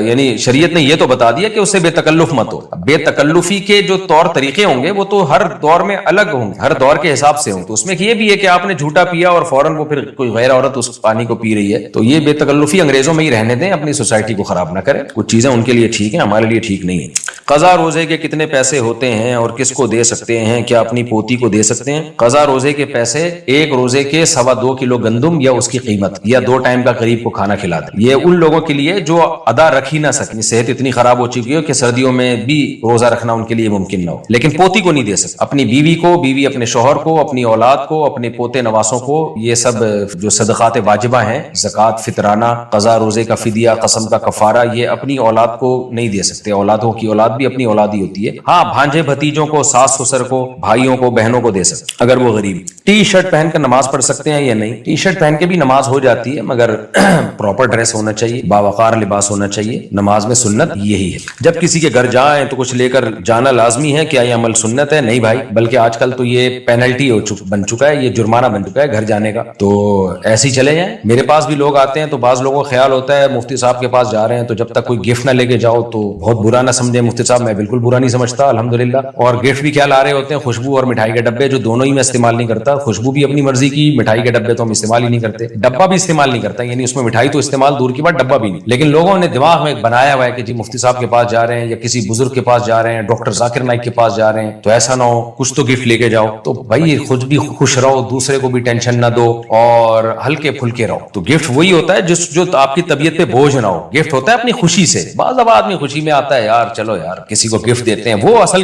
یعنی شریعت نے یہ تو بتا دیا کہ اس سے بے تکلف مت ہو۔ بے تکلفی کے جو طور طریقے ہوں گے وہ تو ہر دور میں الگ ہوں گے، ہر دور کے حساب سے ہوں، تو اس میں یہ بھی ہے کہ آپ نے جھوٹا پیا اور فوراً وہ پھر کوئی غیر عورت اس پانی کو پی رہی ہے، تو یہ بے تکلفی انگریزوں میں ہی رہنے دیں، اپنی سوسائٹی کو خراب نہ کریں۔ کچھ چیزیں ان کے لیے ٹھیک ہیں، ہمارے لیے ٹھیک نہیں ہے۔ قضا روزے کے کتنے پیسے ہوتے ہیں اور کس کو دے سکتے ہیں؟ کیا اپنی پوتی کو دے سکتے ہیں؟ قضا روزے کے پیسے ایک روزے کے 2.25 کلو گندم یا اس کی قیمت یا 2 ٹائم کا قریب کو کھانا کھلا دیں۔ یہ ان لوگوں کے لیے جو ادا رکھ ہی نہ سکیں، صحت اتنی خراب ہو چکی ہو کہ سردیوں میں بھی روزہ رکھنا ان کے لیے ممکن نہ ہو، لیکن پوتی کو نہیں دے سکتے۔ اپنی بیوی کو، بیوی اپنے شوہر کو، اپنی اولاد کو، اپنے پوتے نواسوں کو، یہ سب جو صدقات واجبہ ہیں، زکوٰۃ، فطرانہ، قضا روزے کا فدیہ، قسم کا کفارہ، یہ اپنی اولاد کو نہیں دے سکتے۔ اولادوں کی اولاد بھی اپنی اولاد ہی ہوتی ہے۔ ہاں، بھانجے بھتیجوں کو، ساس سسر کو، بھائیوں کو، بہنوں کو دے سکتے اگر وہ غریب۔ ٹی شرٹ پہن کر نماز پڑھ سکتے ہیں یا نہیں؟ ٹی شرٹ پہن کے بھی نماز ہو جاتی ہے، مگر پراپر ڈریس ہونا چاہیے، باوقار لباس ہونا چاہیے۔ نماز میں سنت یہی ہے۔ جب کسی کے گھر جائیں تو کچھ لے کر جانا لازمی ہے، کیا یہ عمل سنت ہے؟ نہیں بھائی، بلکہ آج کل تو یہ پینلٹی بن چکا ہے، یہ جرمانہ بن چکا ہے گھر جانے کا، تو ایسے ہی چلے جائیں۔ میرے پاس بھی لوگ آتے ہیں تو بعض لوگوں کا خیال ہوتا ہے مفتی صاحب کے پاس جا رہے ہیں تو جب تک کوئی گفٹ نہ لے کے جاؤ تو بہت برا نہ سمجھیں۔ مفتی صاحب میں بالکل برا نہیں سمجھتا الحمدللہ، اور گفٹ بھی کیا لا رہے ہوتے ہیں؟ خوشبو اور مٹھائی کے ڈبے، جو دونوں ہی میں استعمال نہیں کرتا۔ خوشبو بھی اپنی مرضی کی، مٹھائی کے ڈبے تو ہم استعمال ہی نہیں کرتے، ڈبہ بھی استعمال نہیں کرتا، یعنی اس میں مٹھائی تو استعمال دور کی بات، ڈبہ بھی نہیں۔ لیکن لوگوں نے دماغ میں بنایا ہوا ہے کہ جی مفتی صاحب کے پاس جا رہے ہیں یا کسی بزرگ کے پاس جا رہے ہیں، ڈاکٹر ذاکر نائک کے پاس جا رہے ہیں، تو ایسا نہ ہو کچھ تو گفٹ لے کے جاؤ۔ تو بھائی خود بھی خوش رہو، دوسرے کو بھی ٹینشن نہ دو، اور ہلکے پھلکے رہو۔ تو گفٹ وہی ہوتا ہے جو آپ کی طبیعت پہ بوجھ نہ ہو۔ گفٹ ہوتا ہے اپنی خوشی سے، بعض دفعہ آدمی خوشی میں آتا ہے یار چلو یار کسی کو گفٹ دیتے ہیں، وہ اصل